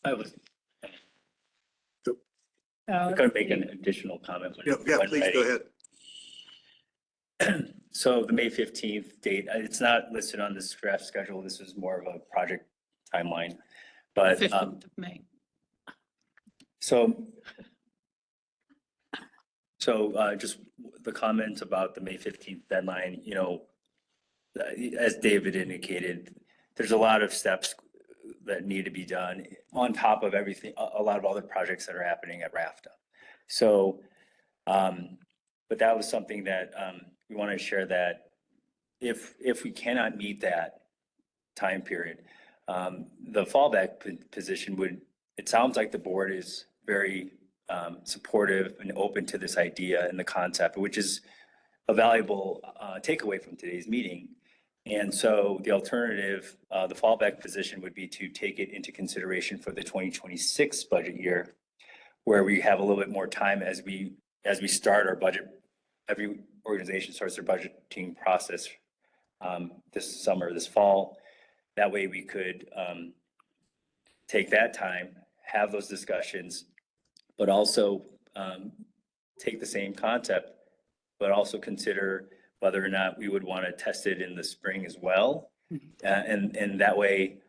S12: I was going to make an additional comment.
S1: Yeah, please go ahead.
S12: So the May 15th date, it's not listed on this draft schedule. This is more of a project timeline, but
S6: 15th of May.
S12: So just the comments about the May 15th deadline, you know, as David indicated, there's a lot of steps that need to be done on top of everything, a lot of other projects that are happening at RFTA. So, but that was something that we want to share, that if we cannot meet that time period, the fallback position would, it sounds like the board is very supportive and open to this idea and the concept, which is a valuable takeaway from today's meeting. And so the alternative, the fallback position would be to take it into consideration for the 2026 budget year, where we have a little bit more time as we start our budget. Every organization starts their budgeting process this summer, this fall. That way we could take that time, have those discussions, but also take the same concept, but also consider whether or not we would want to test it in the spring as well. And that way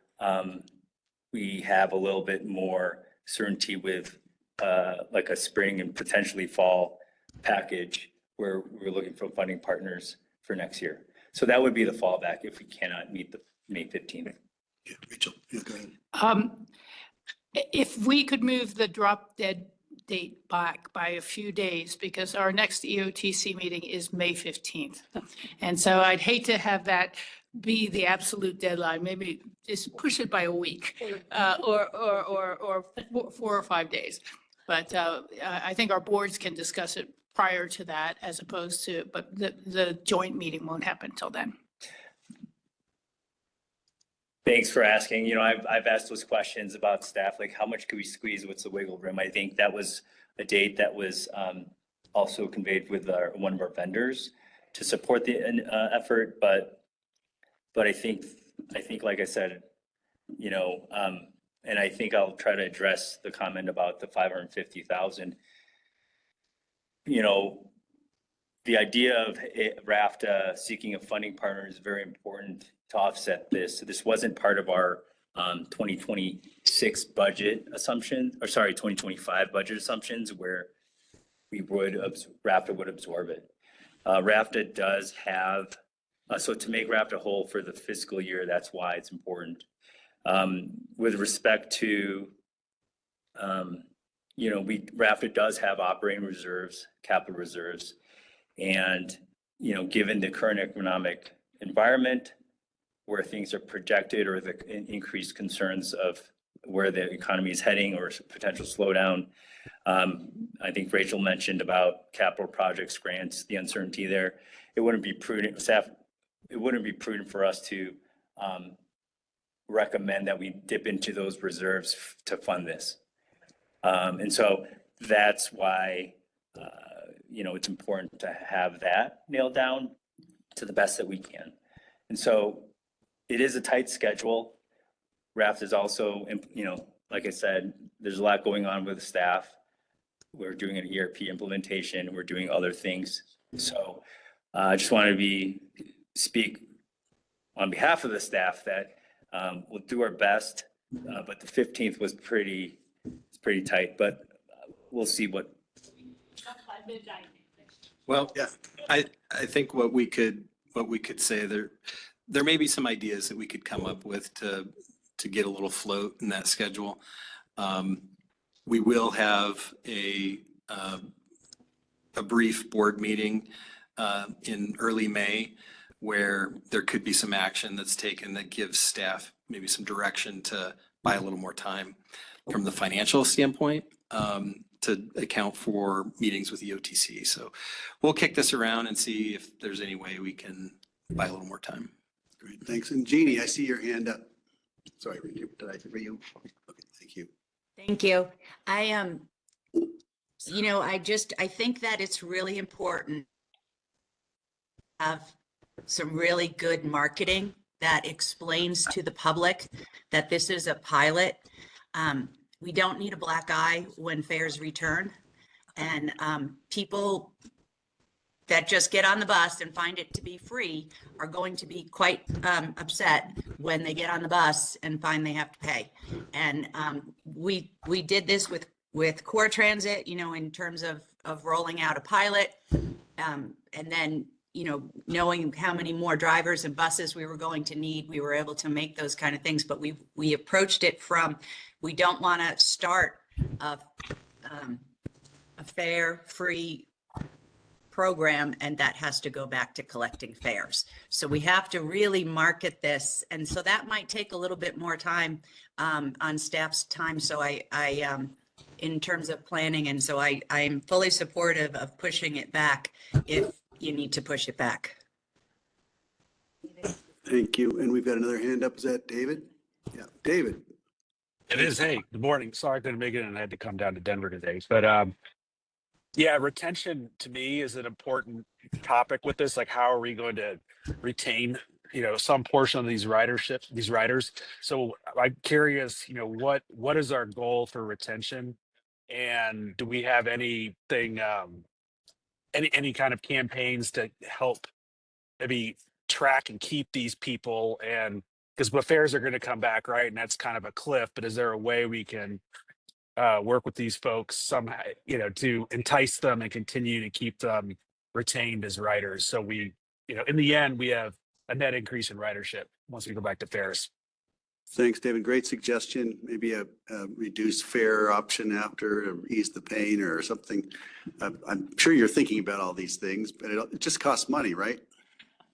S12: we have a little bit more certainty with like a spring and potentially fall package where we're looking for funding partners for next year. So that would be the fallback if we cannot meet the May 15th.
S1: Yeah, Rachel, yeah, go ahead.
S6: If we could move the drop dead date back by a few days, because our next EOTC meeting is May 15th. And so I'd hate to have that be the absolute deadline. Maybe just push it by a week or 4 or 5 days. But I think our boards can discuss it prior to that, as opposed to, but the joint meeting won't happen until then.
S12: Thanks for asking. You know, I've asked those questions about staff, like how much could we squeeze? What's the wiggle room? I think that was a date that was also conveyed with one of our vendors to support the effort. But I think, like I said, you know, and I think I'll try to address the comment about the 550,000. You know, the idea of RAFTA seeking a funding partner is very important to offset this. This wasn't part of our 2026 budget assumption, or sorry, 2025 budget assumptions, where RAFTA would absorb it. RAFTA does have, so to make RAFTA whole for the fiscal year, that's why it's important. With respect to, you know, RAFTA does have operating reserves, capital reserves, and, you know, given the current economic environment where things are projected, or the increased concerns of where the economy is heading or potential slowdown, I think Rachel mentioned about capital projects, grants, the uncertainty there. It wouldn't be prudent, it wouldn't be prudent for us to recommend that we dip into those reserves to fund this. And so that's why, you know, it's important to have that nailed down to the best that we can. And so it is a tight schedule. RAFT is also, you know, like I said, there's a lot going on with the staff. We're doing an ERP implementation. We're doing other things. So I just want to speak on behalf of the staff that we'll do our best, but the 15th was pretty tight, but we'll see what.
S4: Well,
S1: Yeah.
S4: I think what we could say there may be some ideas that we could come up with to get a little float in that schedule. We will have a brief board meeting in early May where there could be some action that's taken that gives staff maybe some direction to buy a little more time from the financial standpoint to account for meetings with the OTC. So we'll kick this around and see if there's any way we can buy a little more time.
S1: Great, thanks. And Jeannie, I see your hand up. Sorry, did I for you? Okay, thank you.
S13: Thank you. You know, I think that it's really important to have some really good marketing that explains to the public that this is a pilot. We don't need a black eye when fares return, and people that just get on the bus and find it to be free are going to be quite upset when they get on the bus and find they have to pay. And we did this with Core Transit, you know, in terms of rolling out a pilot, and then, you know, knowing how many more drivers and buses we were going to need, we were able to make those kind of things. But we approached it from, we don't want to start a fare-free program and that has to go back to collecting fares. So we have to really market this. And so that might take a little bit more time on staff's time. So I in terms of planning. And so I'm fully supportive of pushing it back if you need to push it back.
S1: Thank you. And we've got another hand up. Is that David? Yeah, David.
S14: It is. Hey, good morning. Sorry I couldn't make it and I had to come down to Denver today. But yeah, retention to me is an important topic with this. Like, how are we going to retain, you know, some portion of these riders? So I'm curious, you know, what is our goal for retention? And do we have anything, any kind of campaigns to help maybe track and keep these people? And because fares are going to come back, right? And that's kind of a cliff, but is there a way we can work with these folks somehow, you know, to entice them and continue to keep them retained as riders? So we, you know, in the end, we have a net increase in ridership once we go back to fares.
S1: Thanks, David. Great suggestion. Maybe a reduced fare option after, or ease the pain or something. I'm sure you're thinking about all these things, but it just costs money, right?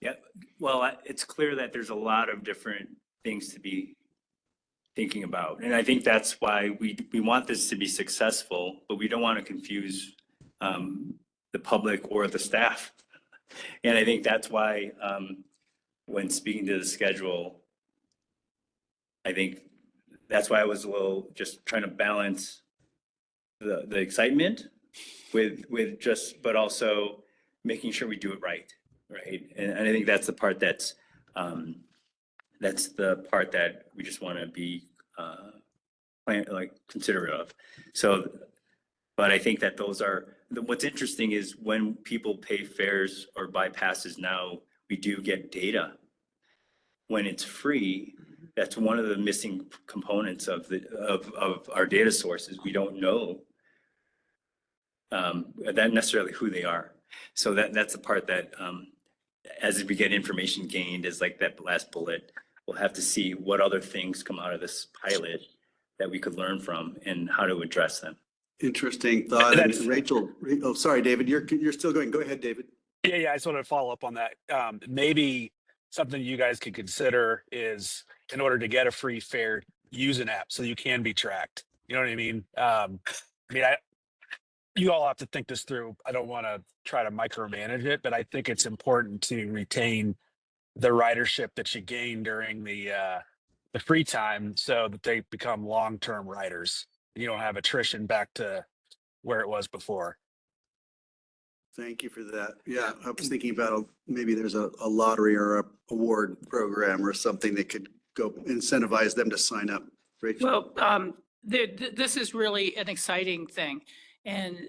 S12: Yeah, well, it's clear that there's a lot of different things to be thinking about. And I think that's why we want this to be successful, but we don't want to confuse the public or the staff. And I think that's why when speaking to the schedule, I think that's why I was a little just trying to balance the excitement with just, but also making sure we do it right. Right. And I think that's the part that's the part that we just want to be plan, like considerate of. So, but I think that those are, what's interesting is when people pay fares or buy passes now, we do get data. When it's free, that's one of the missing components of of our data sources. We don't know that necessarily who they are. So that's the part that as we get information gained, is like that last bullet, we'll have to see what other things come out of this pilot that we could learn from and how to address them.
S1: Interesting thought. And Rachel, oh, sorry, David, you're still going. Go ahead, David.
S14: Yeah, I just wanted to follow up on that. Maybe something you guys could consider is, in order to get a free fare, use an app so you can be tracked. You know what I mean? You all have to think this through. I don't want to try to micromanage it, but I think it's important to retain the ridership that you gain during the free time so that they become long-term riders. You don't have attrition back to where it was before.
S1: Thank you for that. Yeah, I was thinking about maybe there's a lottery or a award program or something that could go incentivize them to sign up. Rachel?
S6: Well, this is really an exciting thing. And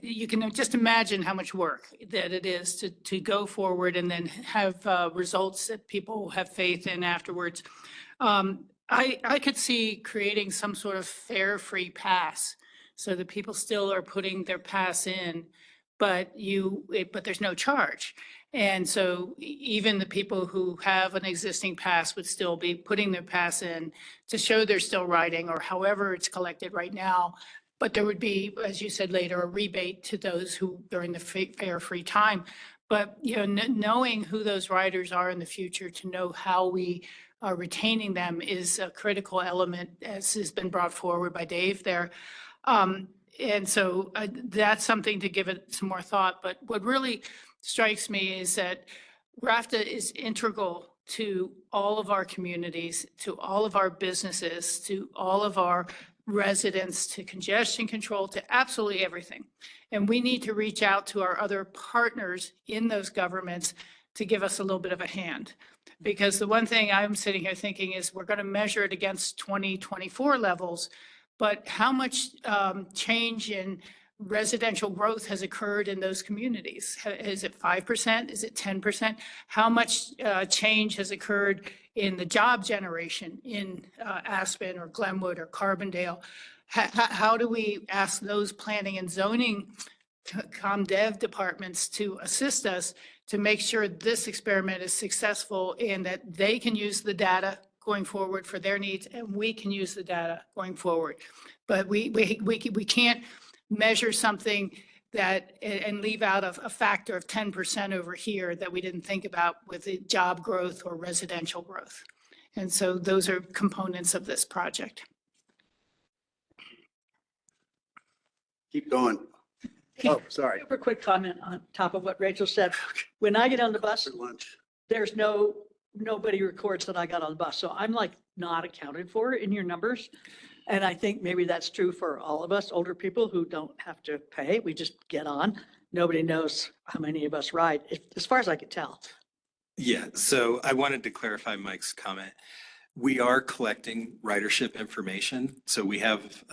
S6: you can just imagine how much work that it is to go forward and then have results that people have faith in afterwards. I could see creating some sort of fare-free pass so that people still are putting their pass in, but there's no charge. And so even the people who have an existing pass would still be putting their pass in to show they're still riding, or however it's collected right now. But there would be, as you said later, a rebate to those who during the fare-free time. But knowing who those riders are in the future, to know how we are retaining them, is a critical element, as has been brought forward by Dave there. And so that's something to give it some more thought. But what really strikes me is that RFTA is integral to all of our communities, to all of our businesses, to all of our residents, to congestion control, to absolutely everything. And we need to reach out to our other partners in those governments to give us a little bit of a hand. Because the one thing I'm sitting here thinking is we're going to measure it against 2024 levels, but how much change in residential growth has occurred in those communities? Is it 5%? Is it 10%? How much change has occurred in the job generation in Aspen or Glenwood or Carbondale? How do we ask those planning and zoning ComDev departments to assist us to make sure this experiment is successful and that they can use the data going forward for their needs, and we can use the data going forward? But we can't measure something that and leave out a factor of 10% over here that we didn't think about with the job growth or residential growth. And so those are components of this project.
S1: Keep going. Oh, sorry.
S9: Super quick comment on top of what Rachel said. When I get on the bus,
S1: For lunch.
S9: there's nobody records that I got on the bus. So I'm like not accounted for in your numbers. And I think maybe that's true for all of us, older people who don't have to pay. We just get on. Nobody knows how many of us ride, as far as I could tell.
S4: Yeah, so I wanted to clarify Mike's comment. We are collecting ridership information. So we have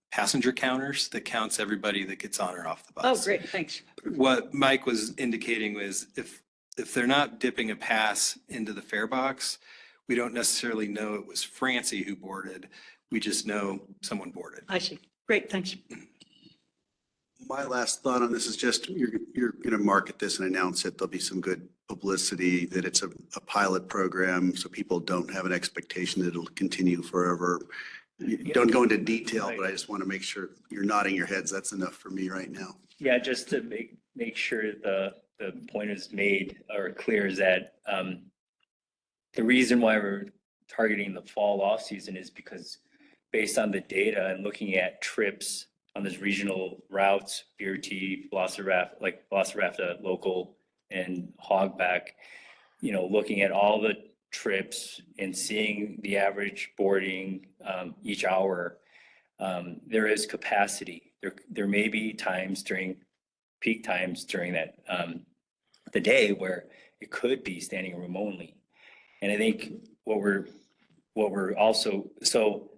S4: passenger counters that counts everybody that gets on or off the bus.
S9: Oh, great, thanks.
S4: What Mike was indicating was if they're not dipping a pass into the fare box, we don't necessarily know it was Francie who boarded. We just know someone boarded.
S9: I see. Great, thanks.
S1: My last thought on this is just you're going to market this and announce it. There'll be some good publicity that it's a pilot program, so people don't have an expectation that it'll continue forever. Don't go into detail, but I just want to make sure you're nodding your heads. That's enough for me right now.
S12: Yeah, just to make sure the point is made or clear is that the reason why we're targeting the fall off season is because based on the data and looking at trips on these regional routes, BRT, Velociraptor local and Hogback, looking at all the trips and seeing the average boarding each hour, there is capacity. There may be times during peak times during that the day where it could be standing room only. And I think what we're also, so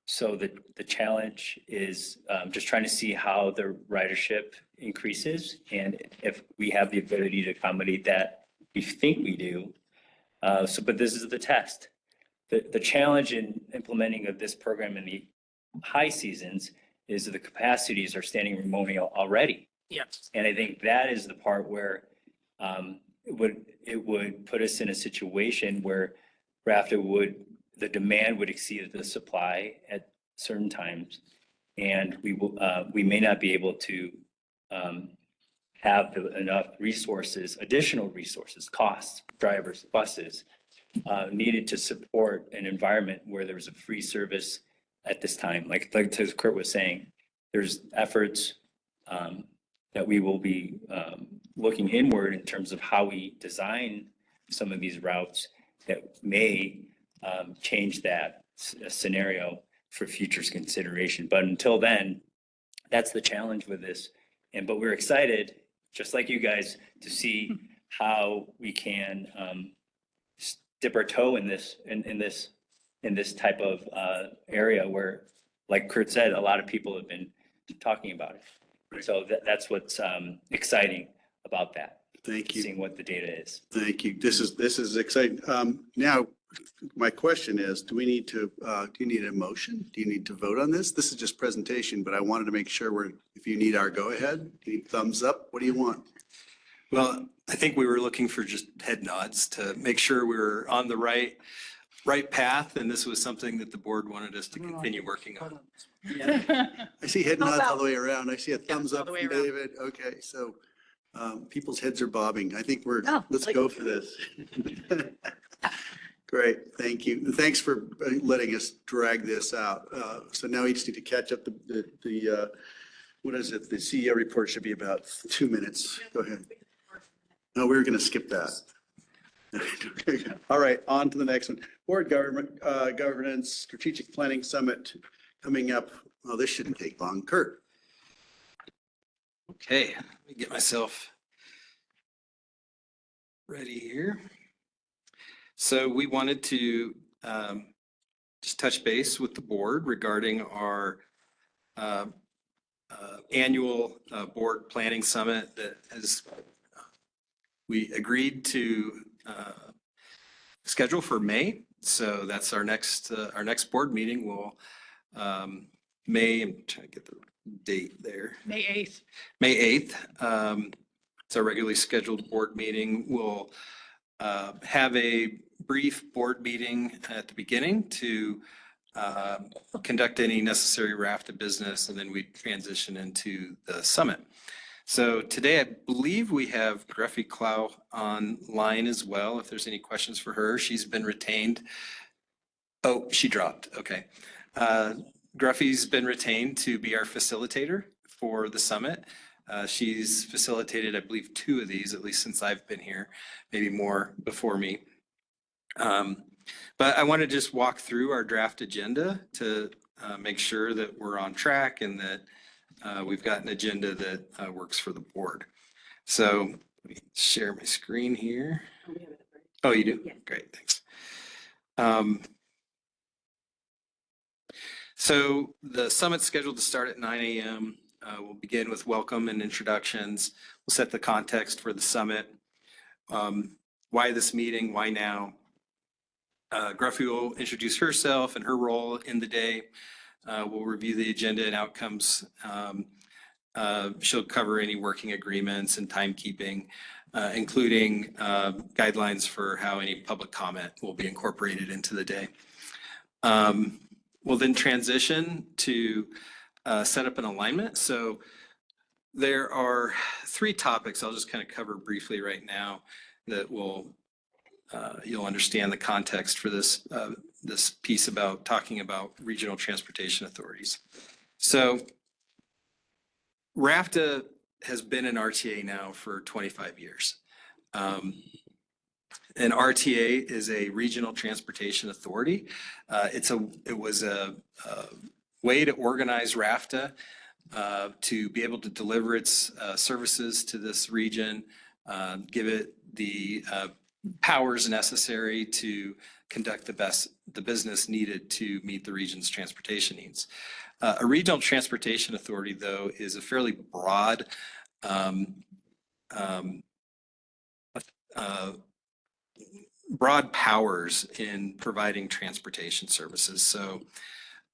S12: So the challenge is just trying to see how the ridership increases and if we have the ability to accommodate that. We think we do. But this is the test. The challenge in implementing of this program in the high seasons is that the capacities are standing room only already.
S6: Yes.
S12: And I think that is the part where it would put us in a situation where the demand would exceed the supply at certain times. And we may not be able to have enough resources, additional resources, costs, drivers, buses, needed to support an environment where there's a free service at this time. Like as Kurt was saying, there's efforts that we will be looking inward in terms of how we design some of these routes that may change that scenario for futures consideration. But until then, that's the challenge with this. But we're excited, just like you guys, to see how we can dip our toe in this type of area where, like Kurt said, a lot of people have been talking about it.
S1: Right.
S12: So that's what's exciting about that.
S1: Thank you.
S12: Seeing what the data is.
S1: Thank you. This is exciting. Now, my question is, do you need a motion? Do you need to vote on this? This is just presentation, but I wanted to make sure if you need our go ahead, you need thumbs up, what do you want?
S4: Well, I think we were looking for just head nods to make sure we were on the right path. And this was something that the board wanted us to continue working on.
S1: I see head
S3: How
S1: nods all
S3: about-
S1: the way around. I see a thumbs
S6: all
S1: up
S6: the
S1: from
S6: way around.
S1: David. Okay, so people's heads are bobbing. I think
S3: Oh,
S1: let's
S3: like-
S1: go for this. Great, thank you. And thanks for letting us drag this out. So now we just need to catch up the what is it? The CEO report should be about 2 minutes. Go ahead. No, we were going to skip that. All right, on to the next one. Board Governance Strategic Planning Summit coming up. Well, this shouldn't take long. Kurt.
S4: Okay, let me get myself ready here. So we wanted to just touch base with the board regarding our annual board planning summit that we agreed to schedule for May. So that's our next board meeting. We'll I'm trying to get the date there.
S6: May 8th.
S4: May 8th. It's our regularly scheduled board meeting. We'll have a brief board meeting at the beginning to conduct any necessary RFTA business, and then we transition into the summit. So today, I believe we have Greffy Clow online as well. If there's any questions for her, she's been retained. Oh, she dropped. Okay. Greffy's been retained to be our facilitator for the summit. She's facilitated, I believe, 2 of these, at least since I've been here, maybe more before me. But I want to just walk through our draft agenda to make sure that we're on track and that we've got an agenda that works for the board. So let me share my screen here. Oh, you do? Great, thanks. So the summit's scheduled to start at 9 a.m. We'll begin with welcome and introductions. We'll set the context for the summit. Why this meeting? Why now? Greffy will introduce herself and her role in the day. We'll review the agenda and outcomes. She'll cover any working agreements and timekeeping, including guidelines for how any public comment will be incorporated into the day. We'll then transition to set up an alignment. So there are 3 topics I'll just kind of cover briefly right now that will you'll understand the context for this this piece about talking about regional transportation authorities. So RFTA has been an RTA now for 25 years. An RTA is a regional transportation authority. It was a way to organize RFTA to be able to deliver its services to this region, give it the powers necessary to conduct the business needed to meet the region's transportation needs. A regional transportation authority, though, is a fairly broad broad powers in providing transportation services. So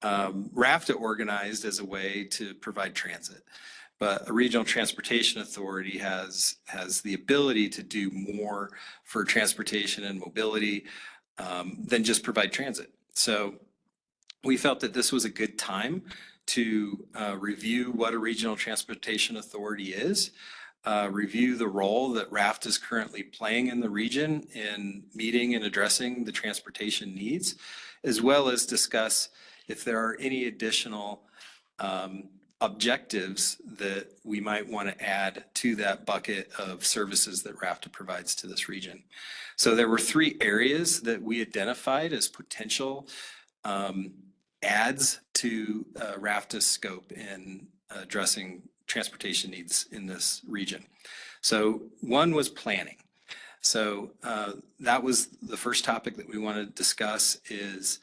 S4: RFTA organized as a way to provide transit, but a regional transportation authority has the ability to do more for transportation and mobility than just provide transit. So we felt that this was a good time to review what a regional transportation authority is, review the role that RFTA is currently playing in the region in meeting and addressing the transportation needs, as well as discuss if there are any additional objectives that we might want to add to that bucket of services that RFTA provides to this region. So there were 3 areas that we identified as potential adds to RFTA's scope in addressing transportation needs in this region. So one was planning. So that was the first topic that we want to discuss is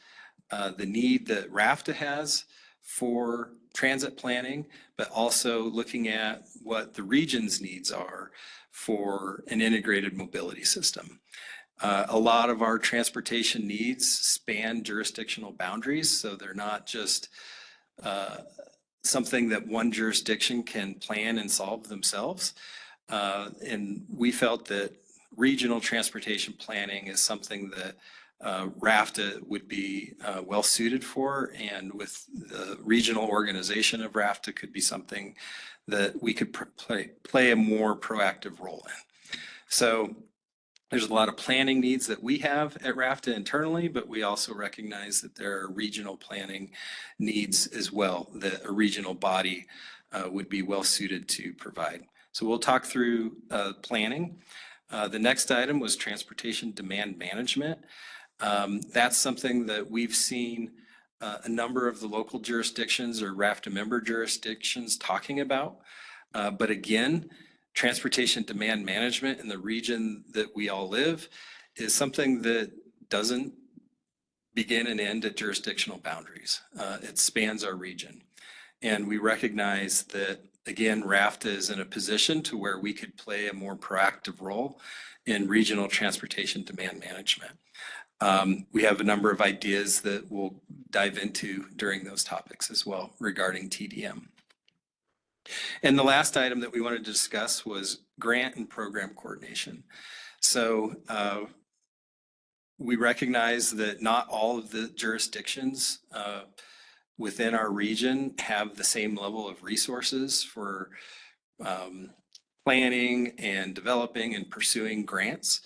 S4: the need that RFTA has for transit planning, but also looking at what the region's needs are for an integrated mobility system. A lot of our transportation needs span jurisdictional boundaries, so they're not just something that one jurisdiction can plan and solve themselves. And we felt that regional transportation planning is something that RFTA would be well suited for, and with the regional organization of RFTA could be something that we could play a more proactive role in. So there's a lot of planning needs that we have at RFTA internally, but we also recognize that there are regional planning needs as well that a regional body would be well suited to provide. So we'll talk through planning. The next item was transportation demand management. That's something that we've seen a number of the local jurisdictions or RFTA member jurisdictions talking about. But again, transportation demand management in the region that we all live is something that doesn't begin and end at jurisdictional boundaries. It spans our region. And we recognize that, again, RFTA is in a position to where we could play a more proactive role in regional transportation demand management. We have a number of ideas that we'll dive into during those topics as well regarding TDM. And the last item that we wanted to discuss was grant and program coordination. So we recognize that not all of the jurisdictions within our region have the same level of resources for planning and developing and pursuing grants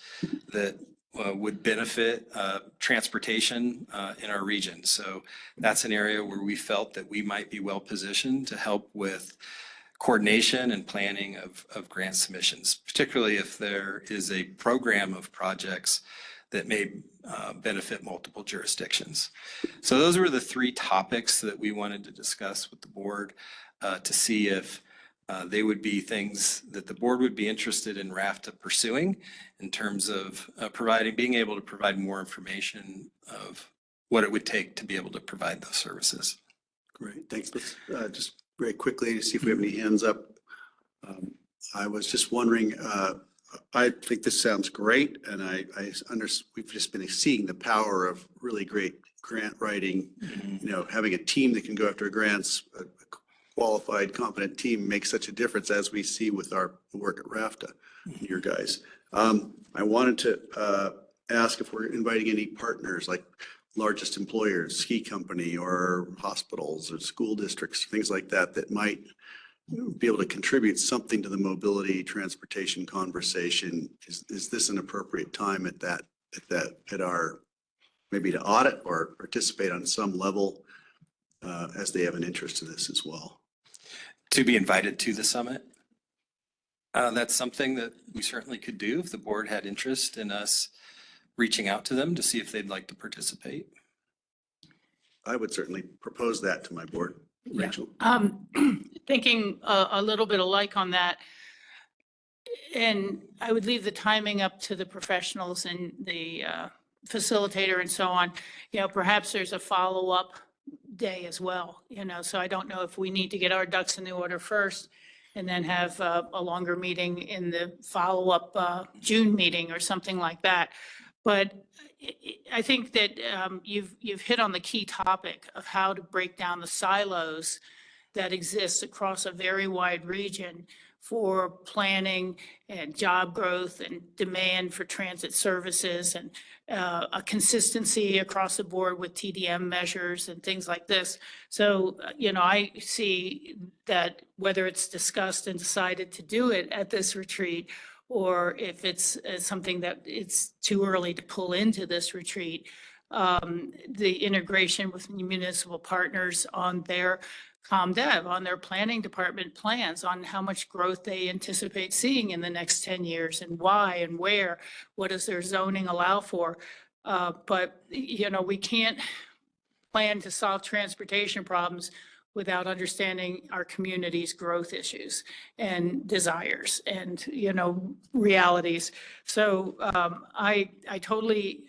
S4: that would benefit transportation in our region. So that's an area where we felt that we might be well positioned to help with coordination and planning of grant submissions, particularly if there is a program of projects that may benefit multiple jurisdictions. So those were the 3 topics that we wanted to discuss with the board to see if they would be things that the board would be interested in RFTA pursuing in terms of being able to provide more information of what it would take to be able to provide those services.
S1: Great, thanks. Let's just very quickly to see if we have any hands up. I was just wondering, I think this sounds great, and we've just been seeing the power of really great grant writing. You know, having a team that can go after grants, a qualified, competent team makes such a difference, as we see with our work at RFTA, your guys. I wanted to ask if we're inviting any partners, like largest employers, ski company or hospitals or school districts, things like that, that might be able to contribute something to the mobility transportation conversation. Is this an appropriate time at our, maybe to audit or participate on some level as they have an interest in this as well?
S4: To be invited to the summit? That's something that we certainly could do if the board had interest in us reaching out to them to see if they'd like to participate.
S1: I would certainly propose that to my board. Rachel?
S6: Thinking a little bit alike on that, And I would leave the timing up to the professionals and the facilitator and so on. You know, perhaps there's a follow-up day as well, you know, so I don't know if we need to get our ducks in the order first and then have a longer meeting in the follow-up June meeting or something like that. But I think that you've hit on the key topic of how to break down the silos that exist across a very wide region for planning and job growth and demand for transit services and a consistency across the board with TDM measures and things like this. So, you know, I see that whether it's discussed and decided to do it at this retreat, or if it's something that it's too early to pull into this retreat, the integration with municipal partners on their ComDev, on their planning department plans, on how much growth they anticipate seeing in the next 10 years and why and where, what does their zoning allow for? But, you know, we can't plan to solve transportation problems without understanding our community's growth issues and desires and, you know, realities. So I totally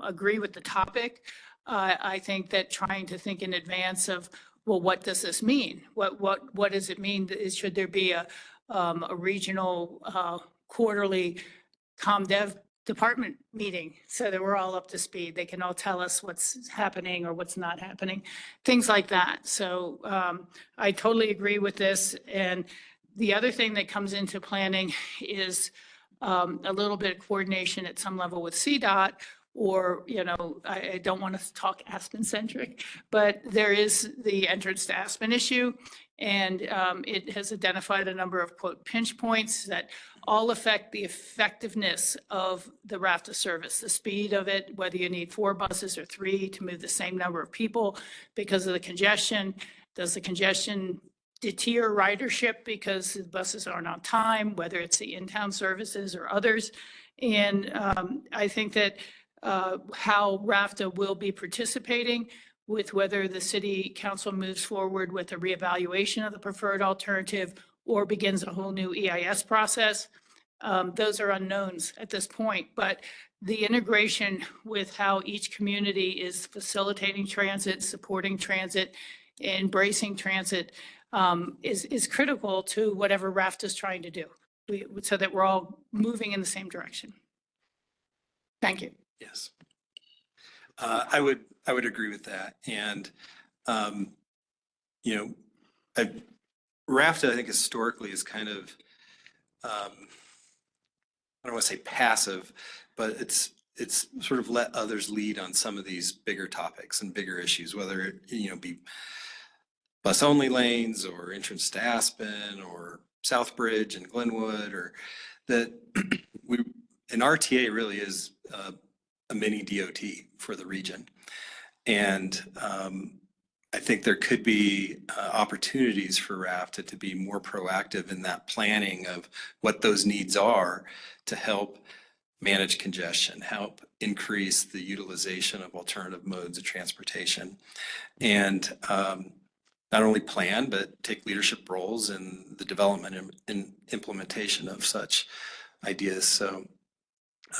S6: agree with the topic. I think that trying to think in advance of, well, what does this mean? What does it mean? Should there be a regional quarterly ComDev department meeting so that we're all up to speed? They can all tell us what's happening or what's not happening, things like that. So I totally agree with this. And the other thing that comes into planning is a little bit of coordination at some level with CDOT, or, you know, I don't want to talk Aspen centric, but there is the entrance to Aspen issue. And it has identified a number of quote pinch points that all affect the effectiveness of the RFTA service, the speed of it, whether you need 4 buses or 3 to move the same number of people because of the congestion. Does the congestion deter ridership because the buses aren't on time, whether it's the in-town services or others? And I think that how RFTA will be participating with whether the city council moves forward with a reevaluation of the preferred alternative or begins a whole new EIS process. Those are unknowns at this point, but the integration with how each community is facilitating transit, supporting transit, embracing transit is critical to whatever RFTA is trying to do, so that we're all moving in the same direction. Thank you.
S4: Yes. I would agree with that. And, you know, RFTA, I think historically is kind of, I don't want to say passive, but it's sort of let others lead on some of these bigger topics and bigger issues, whether it, you know, be bus only lanes or entrance to Aspen or Southbridge and Glenwood, or that an RTA really is a mini DOT for the region. And I think there could be opportunities for RFTA to be more proactive in that planning of what those needs are to help manage congestion, help increase the utilization of alternative modes of transportation, and not only plan, but take leadership roles in the development and implementation of such ideas. So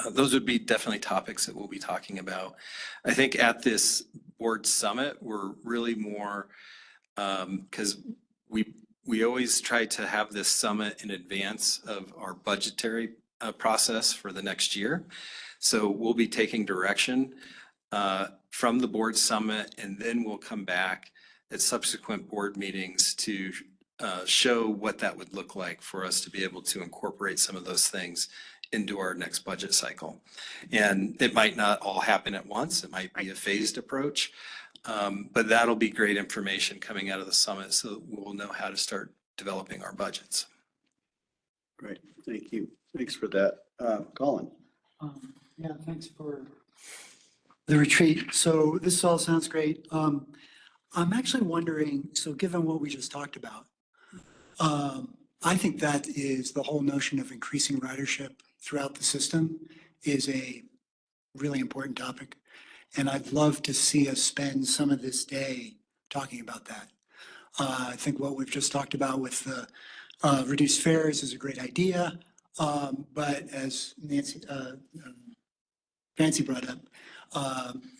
S4: those would be definitely topics that we'll be talking about. I think at this board summit, we're really more, because we always try to have this summit in advance of our budgetary process for the next year. So we'll be taking direction from the board summit, and then we'll come back at subsequent board meetings to show what that would look like for us to be able to incorporate some of those things into our next budget cycle. And it might not all happen at once. It might be a phased approach, but that'll be great information coming out of the summit, so that we'll know how to start developing our budgets.
S1: Great, thank you. Thanks for that. Colin.
S8: Yeah, thanks for the retreat. So this all sounds great. I'm actually wondering, so given what we just talked about, I think that is the whole notion of increasing ridership throughout the system is a really important topic. And I'd love to see us spend some of this day talking about that. I think what we've just talked about with the reduced fares is a great idea. But as Nancy brought up,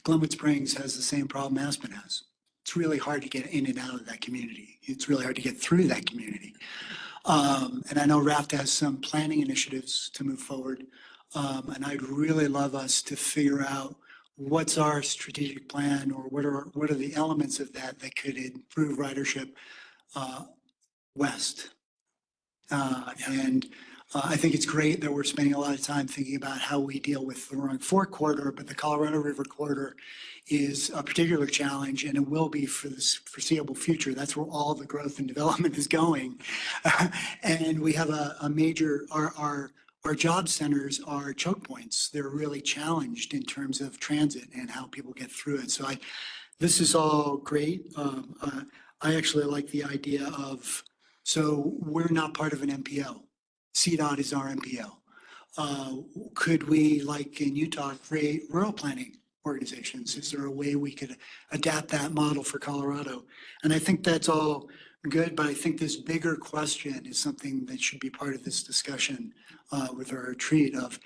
S8: Glenwood Springs has the same problem Aspen has. It's really hard to get in and out of that community. It's really hard to get through that community. And I know RAFTA has some planning initiatives to move forward. And I'd really love us to figure out what's our strategic plan, or what are the elements of that that could improve ridership west. And I think it's great that we're spending a lot of time thinking about how we deal with the Roaring Fork corridor, but the Colorado River corridor is a particular challenge, and it will be for this foreseeable future. That's where all the growth and development is going. And we have a major, our job centers are choke points. They're really challenged in terms of transit and how people get through it. So this is all great. I actually like the idea of, so we're not part of an MPO. CDOT is our MPO. Could we, like in Utah, create rural planning organizations? Is there a way we could adapt that model for Colorado? And I think that's all good, but I think this bigger question is something that should be part of this discussion with our retreat of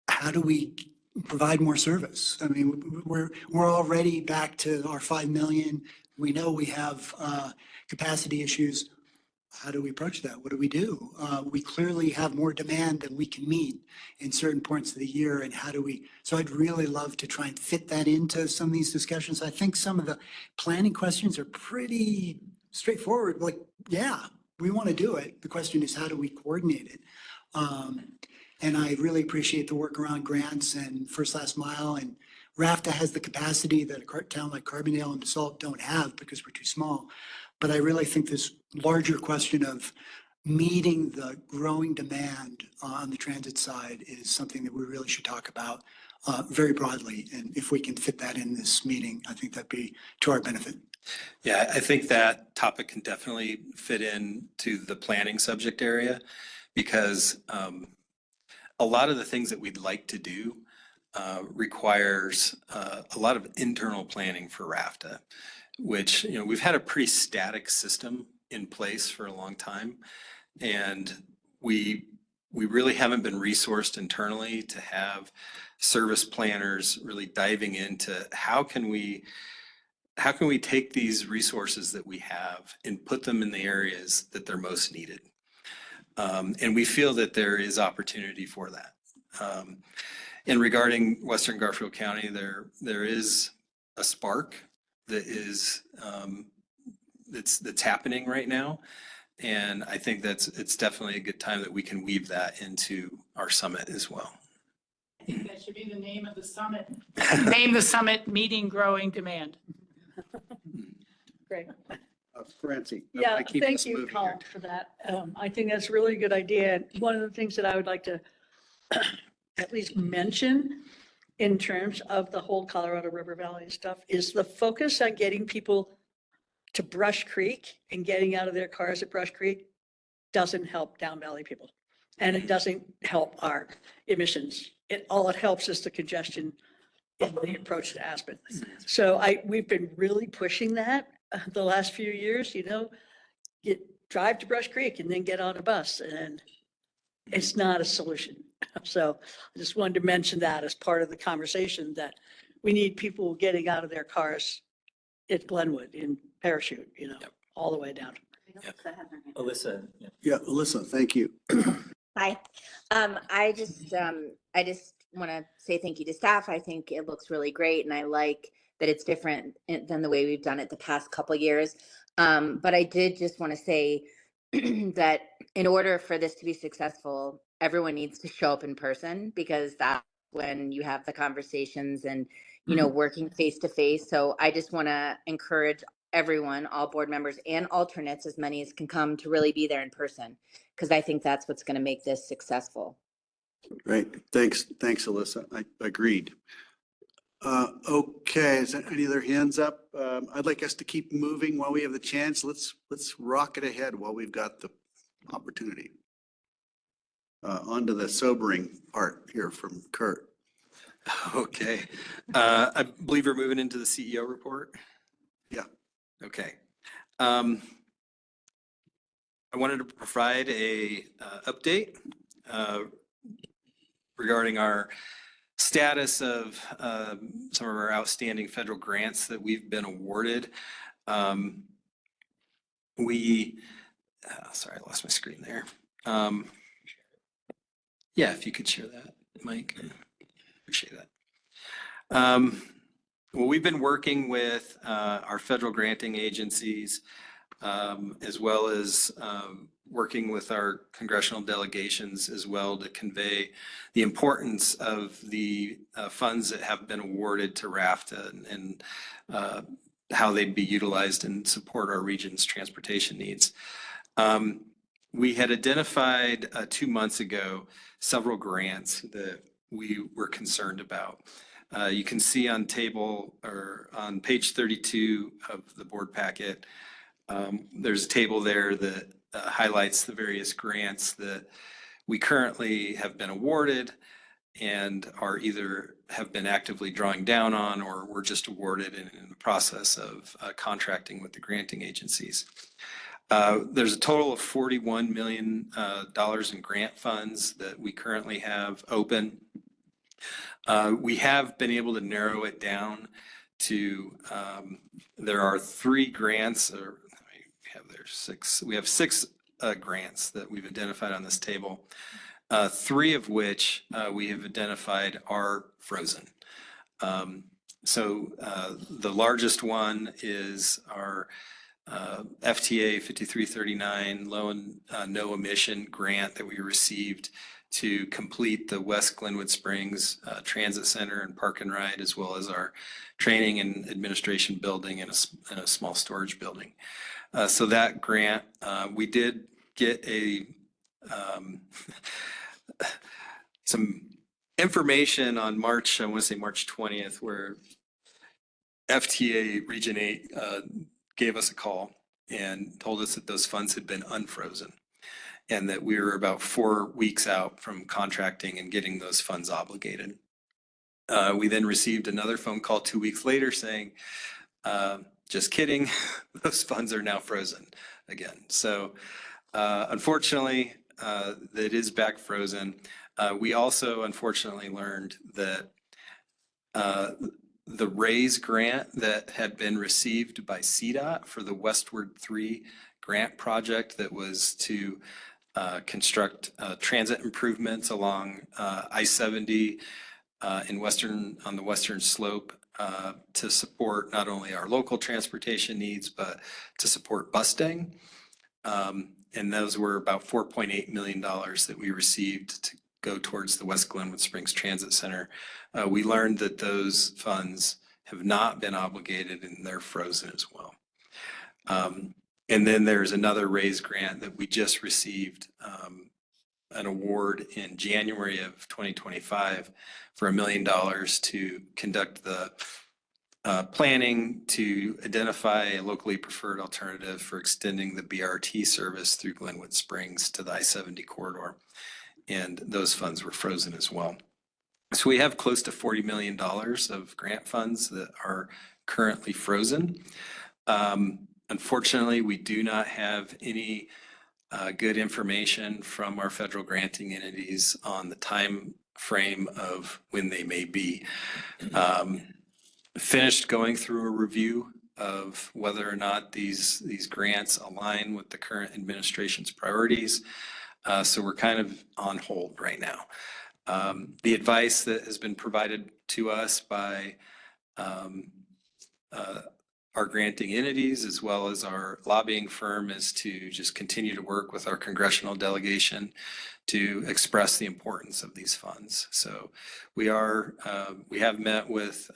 S8: how do we provide more service? I mean, we're already back to our 5 million. We know we have capacity issues. How do we approach that? What do? We clearly have more demand than we can meet in certain points of the year. And how do we, so I'd really love to try and fit that into some of these discussions. I think some of the planning questions are pretty straightforward. Like, yeah, we want to do it. The question is, how do we coordinate it? And I really appreciate the work around grants and first last mile, and RAFTA has the capacity that a town like Carbondale and Basalt don't have because we're too small. But I really think this larger question of meeting the growing demand on the transit side is something that we really should talk about very broadly. And if we can fit that in this meeting, I think that'd be to our benefit.
S4: Yeah, I think that topic can definitely fit into the planning subject area, because a lot of the things that we'd like to do requires a lot of internal planning for RAFTA, which, you know, we've had a pretty static system in place for a long time. And we really haven't been resourced internally to have service planners really diving into how can we take these resources that we have and put them in the areas that they're most needed. And we feel that there is opportunity for that. And regarding Western Garfield County, there is a spark that is that's happening right now, and I think it's definitely a good time that we can weave that into our summit as well.
S6: I think that should be the name of the summit. Name the summit Meeting Growing Demand.
S11: Great.
S1: Francie.
S11: Yeah,
S1: I keep
S11: thank
S1: us
S11: you,
S1: moving
S11: Colin,
S1: here.
S11: for that. I think that's a really good idea. And one of the things that I would like to at least mention in terms of the whole Colorado River Valley stuff is the focus on getting people to Brush Creek and getting out of their cars at Brush Creek doesn't help Down Valley people. And it doesn't help our emissions. All it helps is the congestion in the approach to Aspen. So we've been really pushing that the last few years, you know, drive to Brush Creek and then get on a bus, and it's not a solution. So I just wanted to mention that as part of the conversation, that we need people getting out of their cars at Glenwood in Parachute, you know, all the way down.
S12: Alyssa.
S1: Yeah, Alyssa, thank you.
S3: Hi. I just want to say thank you to staff. I think it looks really great, and I like that it's different than the way we've done it the past couple of years. But I did just want to say that in order for this to be successful, everyone needs to show up in person, because that's when you have the conversations and, you know, working face to face. So I just want to encourage everyone, all board members and alternates, as many as can come, to really be there in person, because I think that's what's going to make this successful.
S1: Great. Thanks, Alyssa. I agreed. Okay, is there any other hands up? I'd like us to keep moving while we have the chance. Let's rocket ahead while we've got the opportunity. On to the sobering part here from Kurt.
S4: Okay. I believe we're moving into the CEO report.
S1: Yeah.
S4: Okay. I wanted to provide a update regarding our status of some of our outstanding federal grants that we've been awarded. Sorry, I lost my screen there. Yeah, if you could share that, Mike, appreciate that. Well, we've been working with our federal granting agencies, as well as working with our congressional delegations as well to convey the importance of the funds that have been awarded to RFTA and how they'd be utilized and support our region's transportation needs. We had identified 2 months ago several grants that we were concerned about. You can see on page 32 of the board packet, there's a table there that highlights the various grants that we currently have been awarded and are either have been actively drawing down on or were just awarded in the process of contracting with the granting agencies. There's a total of $41 million in grant funds that we currently have open. We have been able to narrow it down to, there are 3 grants, or we have 6 grants that we've identified on this table, 3 of which we have identified are frozen. So the largest one is our FTA 5339 low and no emission grant that we received to complete the West Glenwood Springs Transit Center and Park and Ride, as well as our training and administration building and a small storage building. So that grant, we did get some information on March 20th, where FTA Region 8 gave us a call and told us that those funds had been unfrozen and that we were about 4 weeks out from contracting and getting those funds obligated. We then received another phone call 2 weeks later saying, just kidding, those funds are now frozen again. So unfortunately, that is back frozen. We also unfortunately learned that the RAISE grant that had been received by CDOT for the Westward 3 grant project that was to construct transit improvements along I-70 on the western slope to support not only our local transportation needs, but to support busing. And those were about $4.8 million that we received to go towards the West Glenwood Springs Transit Center. We learned that those funds have not been obligated and they're frozen as well. And then there's another RAISE grant that we just received an award in January of 2025 for $1 million to conduct the planning to identify a locally preferred alternative for extending the BRT service through Glenwood Springs to the I-70 corridor. And those funds were frozen as well. So we have close to $40 million of grant funds that are currently frozen. Unfortunately, we do not have any good information from our federal granting entities on the time frame of when they may be. Finished going through a review of whether or not these grants align with the current administration's priorities. So we're kind of on hold right now. The advice that has been provided to us by our granting entities as well as our lobbying firm is to just continue to work with our congressional delegation to express the importance of these funds. So we have met with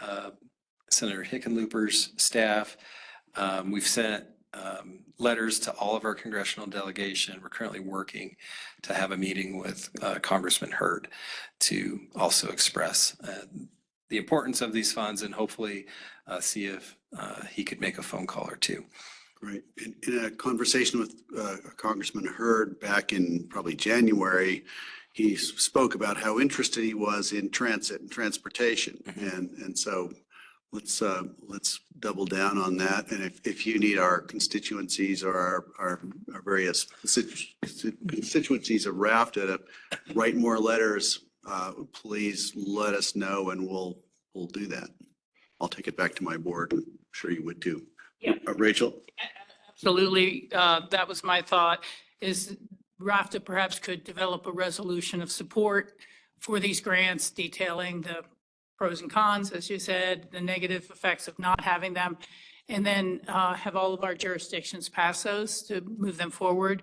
S4: Senator Hickenlooper's staff. We've sent letters to all of our congressional delegation. We're currently working to have a meeting with Congressman Hurd to also express the importance of these funds and hopefully see if he could make a phone call or two.
S1: Right. In a conversation with Congressman Hurd back in probably January, he spoke about how interested he was in transit and transportation. And so let's double down on that. And if you need our constituencies or our various constituencies of RAFTA to write more letters, please let us know and we'll do that. I'll take it back to my board. I'm sure you would too.
S6: Yeah.
S1: Rachel?
S6: Absolutely. That was my thought, is RAFTA perhaps could develop a resolution of support for these grants detailing the pros and cons, as you said, the negative effects of not having them, and then have all of our jurisdictions pass those to move them forward.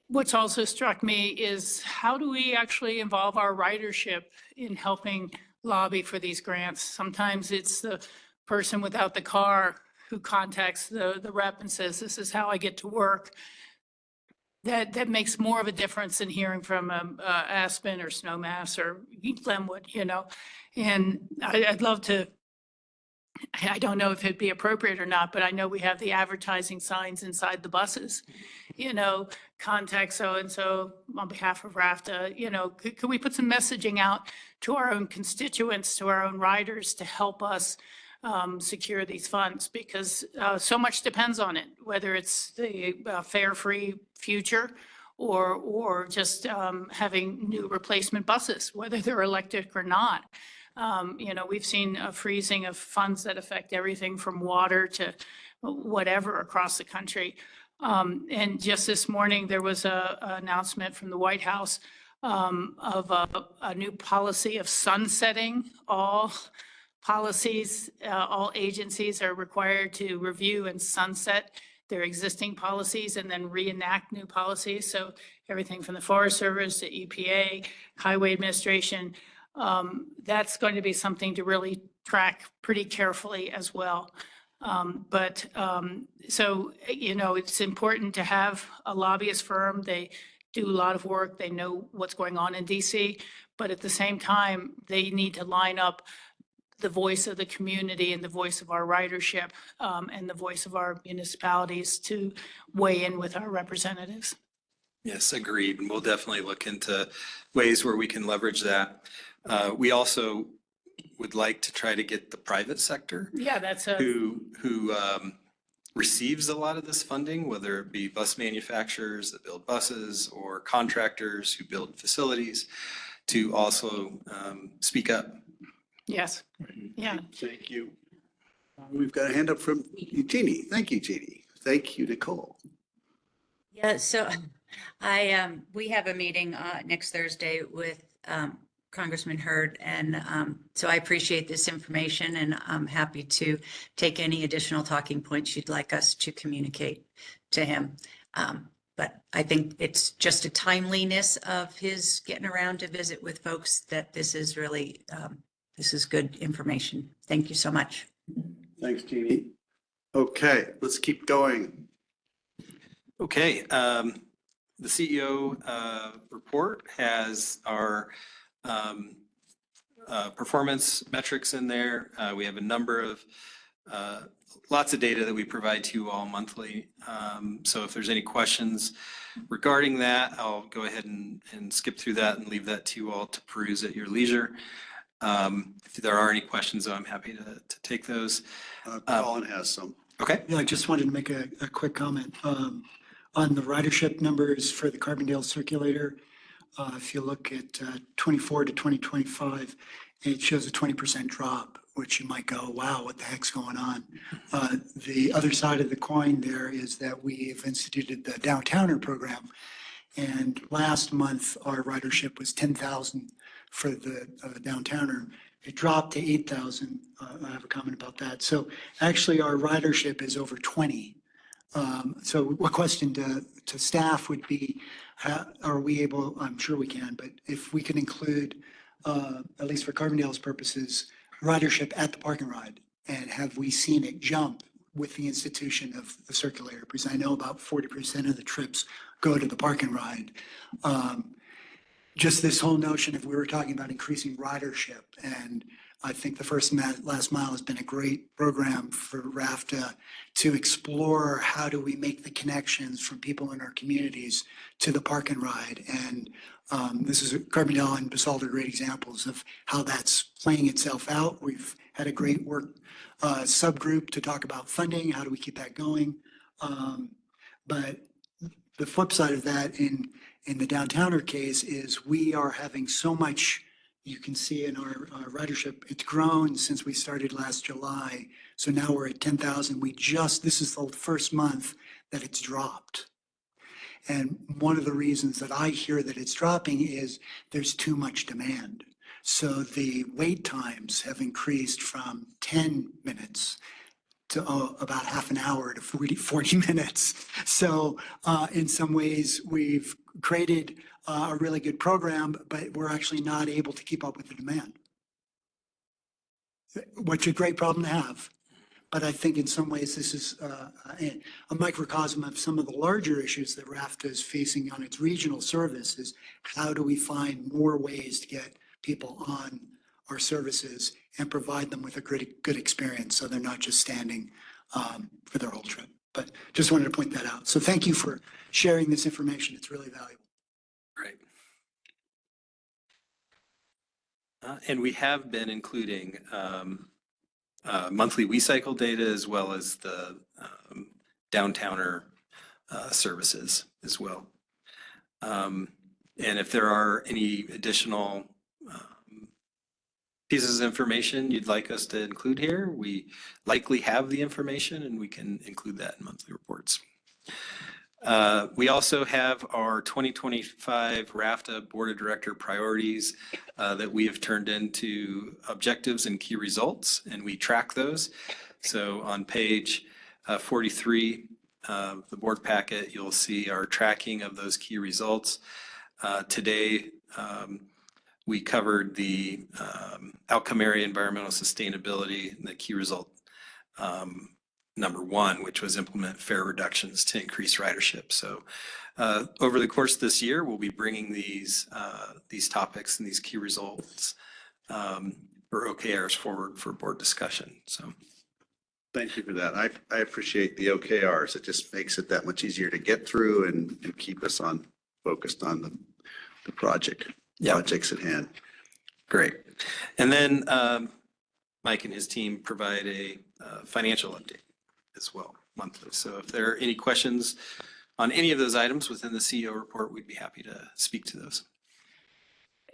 S6: What's also struck me is how do we actually involve our ridership in helping lobby for these grants? Sometimes it's the person without the car who contacts the rep and says, this is how I get to work. That makes more of a difference than hearing from Aspen or Snowmass or Glenwood, you know? And I'd love to, I don't know if it'd be appropriate or not, but I know we have the advertising signs inside the buses, you know, contact so-and-so on behalf of RAFTA, you know, could we put some messaging out to our own constituents, to our own riders to help us secure these funds? Because so much depends on it, whether it's the fare-free future or just having new replacement buses, whether they're electric or not. You know, we've seen a freezing of funds that affect everything from water to whatever across the country. And just this morning, there was an announcement from the White House of a new policy of sunsetting all policies. All agencies are required to review and sunset their existing policies and then reenact new policies. So everything from the Forest Service to EPA, Highway Administration, that's going to be something to really track pretty carefully as well. So, you know, it's important to have a lobbyist firm. They do a lot of work. They know what's going on in DC, but at the same time, they need to line up the voice of the community and the voice of our ridership and the voice of our municipalities to weigh in with our representatives.
S4: Yes, agreed. And we'll definitely look into ways where we can leverage that. We also would like to try to get the private sector
S6: Yeah, that's a,
S4: who receives a lot of this funding, whether it be bus manufacturers that build buses or contractors who build facilities, to also speak up.
S6: yes, yeah.
S1: Thank you. We've got a hand up from Jeannie. Thank you, Jeannie. Thank you, Nicole.
S13: Yeah, so we have a meeting next Thursday with Congressman Hurd, and so I appreciate this information, and I'm happy to take any additional talking points you'd like us to communicate to him. But I think it's just a timeliness of his getting around to visit with folks that this is really, this is good information. Thank you so much.
S1: Thanks, Jeannie. Okay, let's keep going.
S4: Okay, the CEO report has our performance metrics in there. We have a number of lots of data that we provide to you all monthly. So if there's any questions regarding that, I'll go ahead and skip through that and leave that to you all to peruse at your leisure. If there are any questions, though, I'm happy to take those.
S1: Colin has some.
S4: Okay.
S8: Yeah, I just wanted to make a quick comment on the ridership numbers for the Carbondale Circulator. If you look at 24 to 2025, it shows a 20% drop, which you might go, wow, what the heck's going on? The other side of the coin there is that we've instituted the Downtowner program. And last month, our ridership was 10,000 for the Downtowner. It dropped to 8,000. I have a comment about that. So actually, our ridership is over 20. So a question to staff would be, are we able, I'm sure we can, but if we can include, at least for Carbondale's purposes, ridership at the park and ride, and have we seen it jump with the institution of the circulator? Because I know about 40% of the trips go to the park and ride. Just this whole notion of, we were talking about increasing ridership, and I think the first last mile has been a great program for RAFTA to explore how do we make the connections from people in our communities to the park and ride. And this is Carbondale and Basalt are great examples of how that's playing itself out. We've had a great work subgroup to talk about funding. How do we keep that going? But the flip side of that in the downtowner case is we are having so much, you can see in our ridership, it's grown since we started last July. So now we're at 10,000. This is the first month that it's dropped. And one of the reasons that I hear that it's dropping is there's too much demand. So the wait times have increased from 10 minutes to about half an hour to 40 minutes. So in some ways, we've created a really good program, but we're actually not able to keep up with the demand, which is a great problem to have. But I think in some ways, this is a microcosm of some of the larger issues that RAFTA is facing on its regional services. How do we find more ways to get people on our services and provide them with a good experience so they're not just standing for their whole trip? But just wanted to point that out. So thank you for sharing this information. It's really valuable.
S4: Right. And we have been including monthly WeCycle data as well as the downtowner services as well. And if there are any additional pieces of information you'd like us to include here, we likely have the information and we can include that in monthly reports. We also have our 2025 RAFTA Board of Director priorities that we have turned into objectives and key results, and we track those. So on page 43 of the board packet, you'll see our tracking of those key results. Today, we covered the outcome area environmental sustainability, and the key result number one, which was implement fare reductions to increase ridership. So over the course of this year, we'll be bringing these topics and these key results for OKRs forward for board discussion. So
S1: thank you for that. I appreciate the OKRs. It just makes it that much easier to get through and keep us focused on the projects at hand.
S4: Great. And then Mike and his team provide a financial update as well monthly. So if there are any questions on any of those items within the CEO report, we'd be happy to speak to those.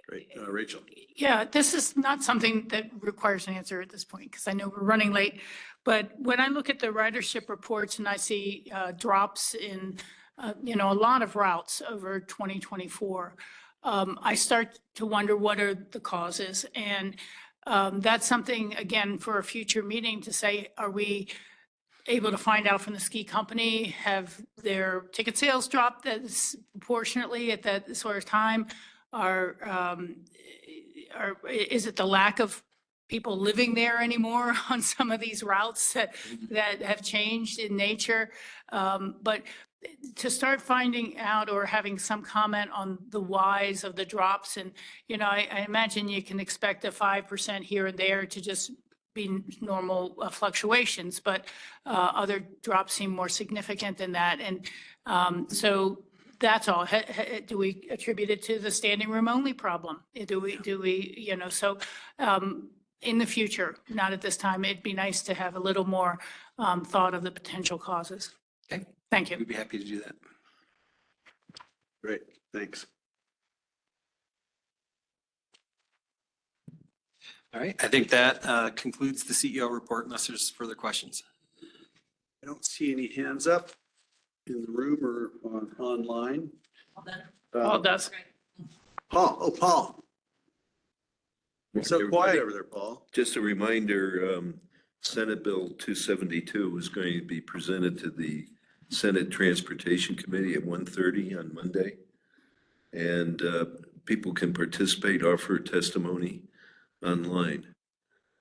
S1: Great. Rachel.
S6: Yeah, this is not something that requires an answer at this point because I know we're running late. But when I look at the ridership reports and I see drops in, a lot of routes over 2024, I start to wonder what are the causes. And that's something, again, for a future meeting to say, are we able to find out from the ski company, have their ticket sales dropped that's proportionately at that sort of time? Is it the lack of people living there anymore on some of these routes that have changed in nature? But to start finding out or having some comment on the whys of the drops, and I imagine you can expect a 5% here and there to just be normal fluctuations, but other drops seem more significant than that. And so that's all. Do we attribute it to the standing room only problem? Do we, so in the future, not at this time, it'd be nice to have a little more thought of the potential causes.
S4: Okay.
S6: Thank you.
S4: We'd be happy to do that.
S1: Great. Thanks.
S4: All right. I think that concludes the CEO report unless there's further questions.
S1: I don't see any hands up in the room or online.
S6: Paul does.
S1: Paul. Oh, Paul. So quiet over there, Paul.
S15: Just a reminder, Senate Bill 272 is going to be presented to the Senate Transportation Committee at 1:30 on Monday. And people can participate, offer testimony online.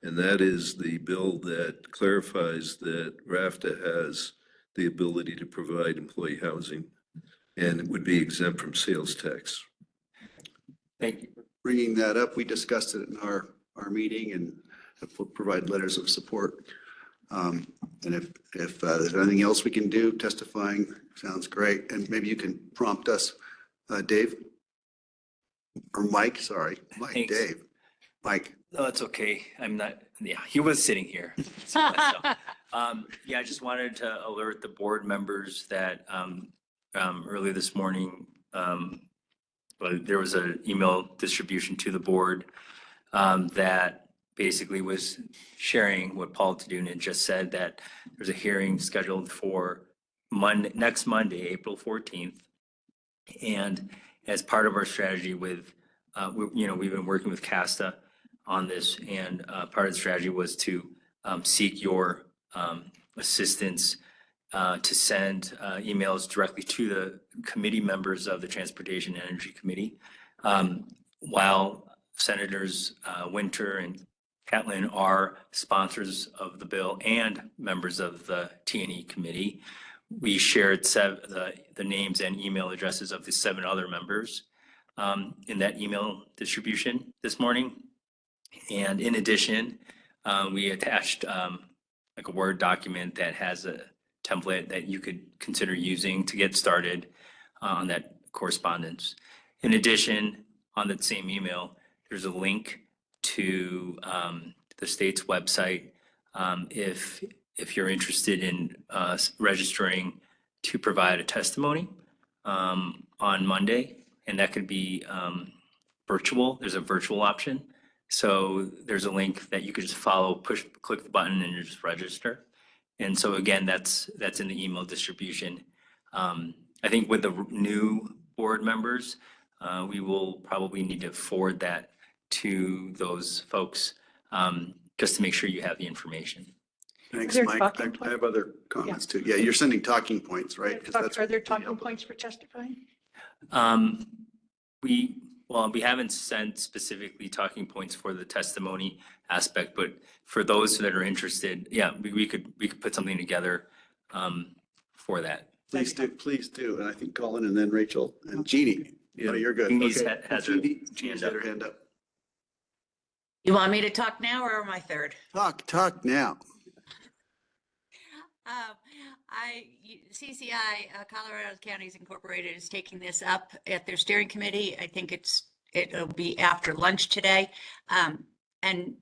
S15: And that is the bill that clarifies that RAFTA has the ability to provide employee housing and it would be exempt from sales tax.
S1: Thank you for bringing that up. We discussed it in our meeting, and provide letters of support. And if there's anything else we can do, testifying sounds great. And maybe you can prompt us, Dave, or Mike, sorry, Mike,
S12: Thanks.
S1: Dave, Mike.
S12: No, it's okay. I'm not, yeah, he was sitting here. Yeah, I just wanted to alert the board members that early this morning, but there was an email distribution to the board that basically was sharing what Paul Taduna just said, that there's a hearing scheduled for next Monday, April 14th. And as part of our strategy with, we've been working with CASTA on this, and part of the strategy was to seek your assistance to send emails directly to the committee members of the Transportation and Energy Committee. While Senators Winter and Catlin are sponsors of the bill and members of the T&E committee, we shared the names and email addresses of the 7 other members in that email distribution this morning. And in addition, we attached like a Word document that has a template that you could consider using to get started on that correspondence. In addition, on that same email, there's a link to the state's website if you're interested in registering to provide a testimony on Monday, and that could be virtual. There's a virtual option. So there's a link that you could just follow, click the button and you just register. And so again, that's in the email distribution. I think with the new board members, we will probably need to forward that to those folks just to make sure you have the information.
S1: Thanks,
S11: there
S1: Mike.
S11: talking
S1: I have other comments too. Yeah, you're sending talking points, right? 'Cause that's
S11: Are there
S1: what-
S11: talking points for testifying?
S12: We haven't sent specifically talking points for the testimony aspect, but for those that are interested, yeah, we could put something together for that.
S1: Please do. And I think Colin and then Rachel and Jeannie.
S12: Yeah.
S1: Oh, you're good.
S12: Jeannie's
S1: Okay.
S12: has her
S1: Jeannie's
S12: hand
S1: got
S12: up.
S1: her hand up.
S13: You want me to talk now or am I third?
S1: Talk now.
S13: CCI, Colorado Counties Incorporated, is taking this up at their steering committee. I think it'll be after lunch today. And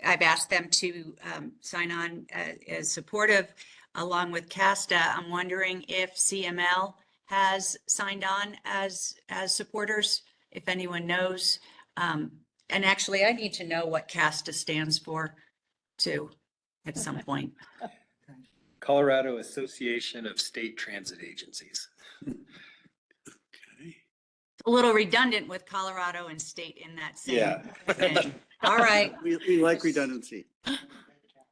S13: I've asked them to sign on as supportive along with CASTA. I'm wondering if CML has signed on as supporters, if anyone knows. And actually, I need to know what CASTA stands for too at some point.
S4: Colorado Association of State Transit Agencies.
S13: A little redundant with Colorado and state in that same
S4: Yeah.
S13: thing. All right.
S1: We like redundancy.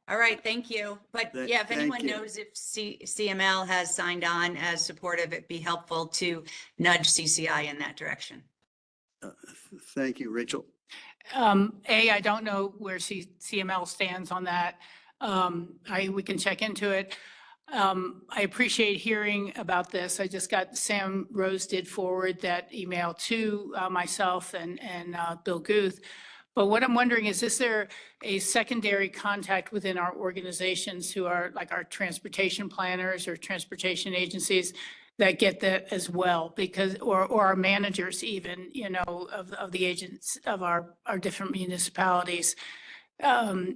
S13: All right, thank you. But yeah, if
S1: Thank
S13: anyone
S1: you.
S13: knows if CML has signed on as supportive, it'd be helpful to nudge CCI in that direction.
S1: Thank you, Rachel.
S6: I don't know where CML stands on that. We can check into it. I appreciate hearing about this. I just got, Sam Rose did forward that email to myself and Bill Guth. But what I'm wondering is there a secondary contact within our organizations who are like our transportation planners or transportation agencies that get that as well? Because, or our managers even, of the agents of our different municipalities. There's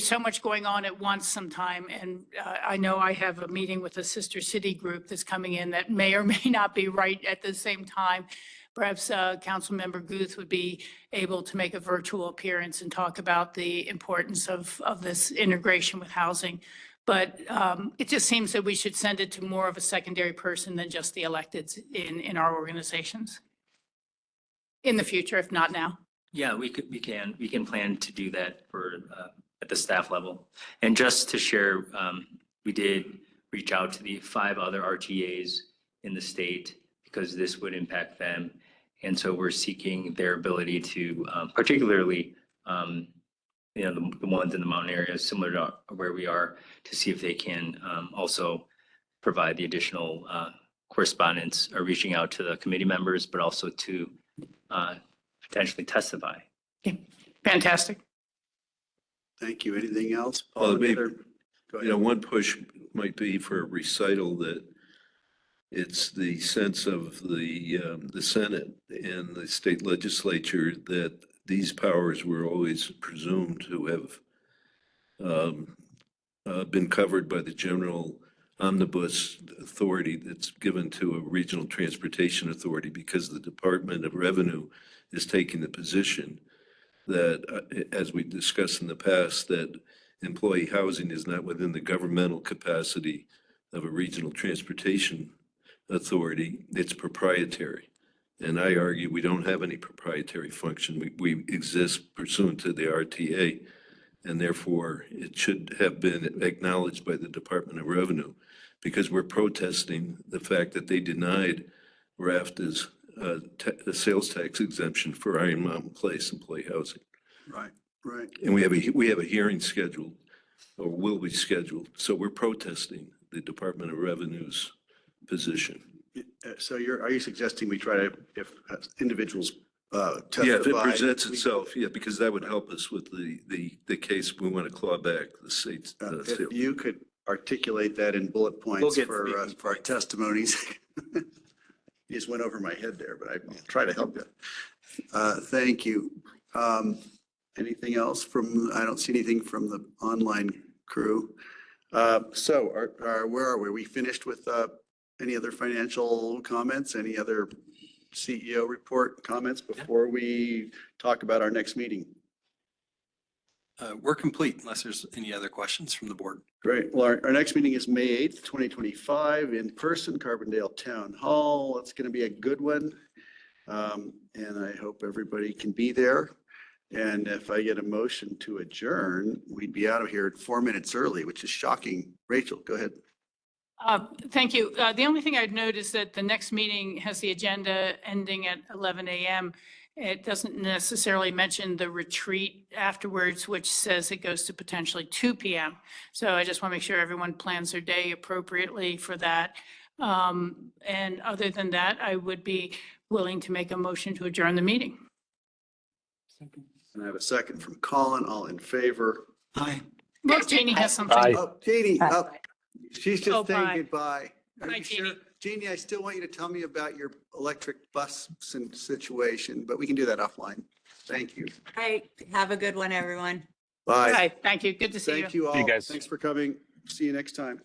S6: so much going on at once sometime. And I know I have a meeting with a sister city group that's coming in that may or may not be right at the same time. Perhaps Councilmember Guth would be able to make a virtual appearance and talk about the importance of this integration with housing. But it just seems that we should send it to more of a secondary person than just the electeds in our organizations in the future, if not now.
S12: Yeah, we can plan to do that for at the staff level. And just to share, we did reach out to the 5 other RTAs in the state because this would impact them. And so we're seeking their ability to, particularly, the ones in the mountain areas similar to where we are, to see if they can also provide the additional correspondence or reaching out to the committee members, but also to potentially testify.
S6: Fantastic.
S1: Thank you. Anything else?
S15: Well,
S1: Paul, any
S15: maybe,
S1: other- Go
S15: You know,
S1: ahead.
S15: one push might be for a recital that it's the sense of the Senate and the state legislature that these powers were always presumed to have been covered by the general omnibus authority that's given to a regional transportation authority, because the Department of Revenue is taking the position that, as we discussed in the past, that employee housing is not within the governmental capacity of a regional transportation authority. It's proprietary. And I argue we don't have any proprietary function. We exist pursuant to the RTA, and therefore it should have been acknowledged by the Department of Revenue, because we're protesting the fact that they denied RAFTA's sales tax exemption for Iron Mountain Place employee housing.
S1: Right, right.
S15: And we have a hearing scheduled, or will be scheduled. So we're protesting the Department of Revenue's position.
S1: So are you suggesting we try to, if individuals testify?
S15: Yeah, if it presents
S1: we-
S15: itself, yeah, because that would help us with the case. We want to claw back the state's.
S1: If you could articulate that in bullet
S10: We'll
S1: points
S10: get
S1: for
S10: speaking
S1: our testimonies. You just went over my head there, but I'll try to help you. Thank you. Anything else from, I don't see anything from the online crew. So where are we? Are we finished with any other financial comments? Any other CEO report comments before we talk about our next meeting?
S4: We're complete unless there's any other questions from the board.
S1: Great. Well, our next meeting is May 8th, 2025, in person, Carbondale Town Hall. It's going to be a good one. And I hope everybody can be there. And if I get a motion to adjourn, we'd be out of here 4 minutes early, which is shocking. Rachel, go ahead.
S6: Thank you. The only thing I'd note is that the next meeting has the agenda ending at 11 a.m. It doesn't necessarily mention the retreat afterwards, which says it goes to potentially 2 p.m. So I just want to make sure everyone plans their day appropriately for that. And other than that, I would be willing to make a motion to adjourn the meeting.
S1: And I have a second from Colin. All in favor?
S8: Aye.
S6: Look, Jeannie has something.
S14: Aye.
S1: Oh, Jeannie, oh, she's just
S6: Oh,
S1: saying
S6: bye.
S1: goodbye. Are
S6: Bye,
S1: you sure?
S6: Jeannie.
S1: Jeannie, I still want you to tell me about your electric bus situation, but we can do that offline. Thank you.
S13: All right, have a good one, everyone.
S1: Bye.
S6: Bye. Thank you. Good to see you.
S1: Thank you
S14: See you
S1: all.
S14: guys.
S1: Thanks for coming. See you next time.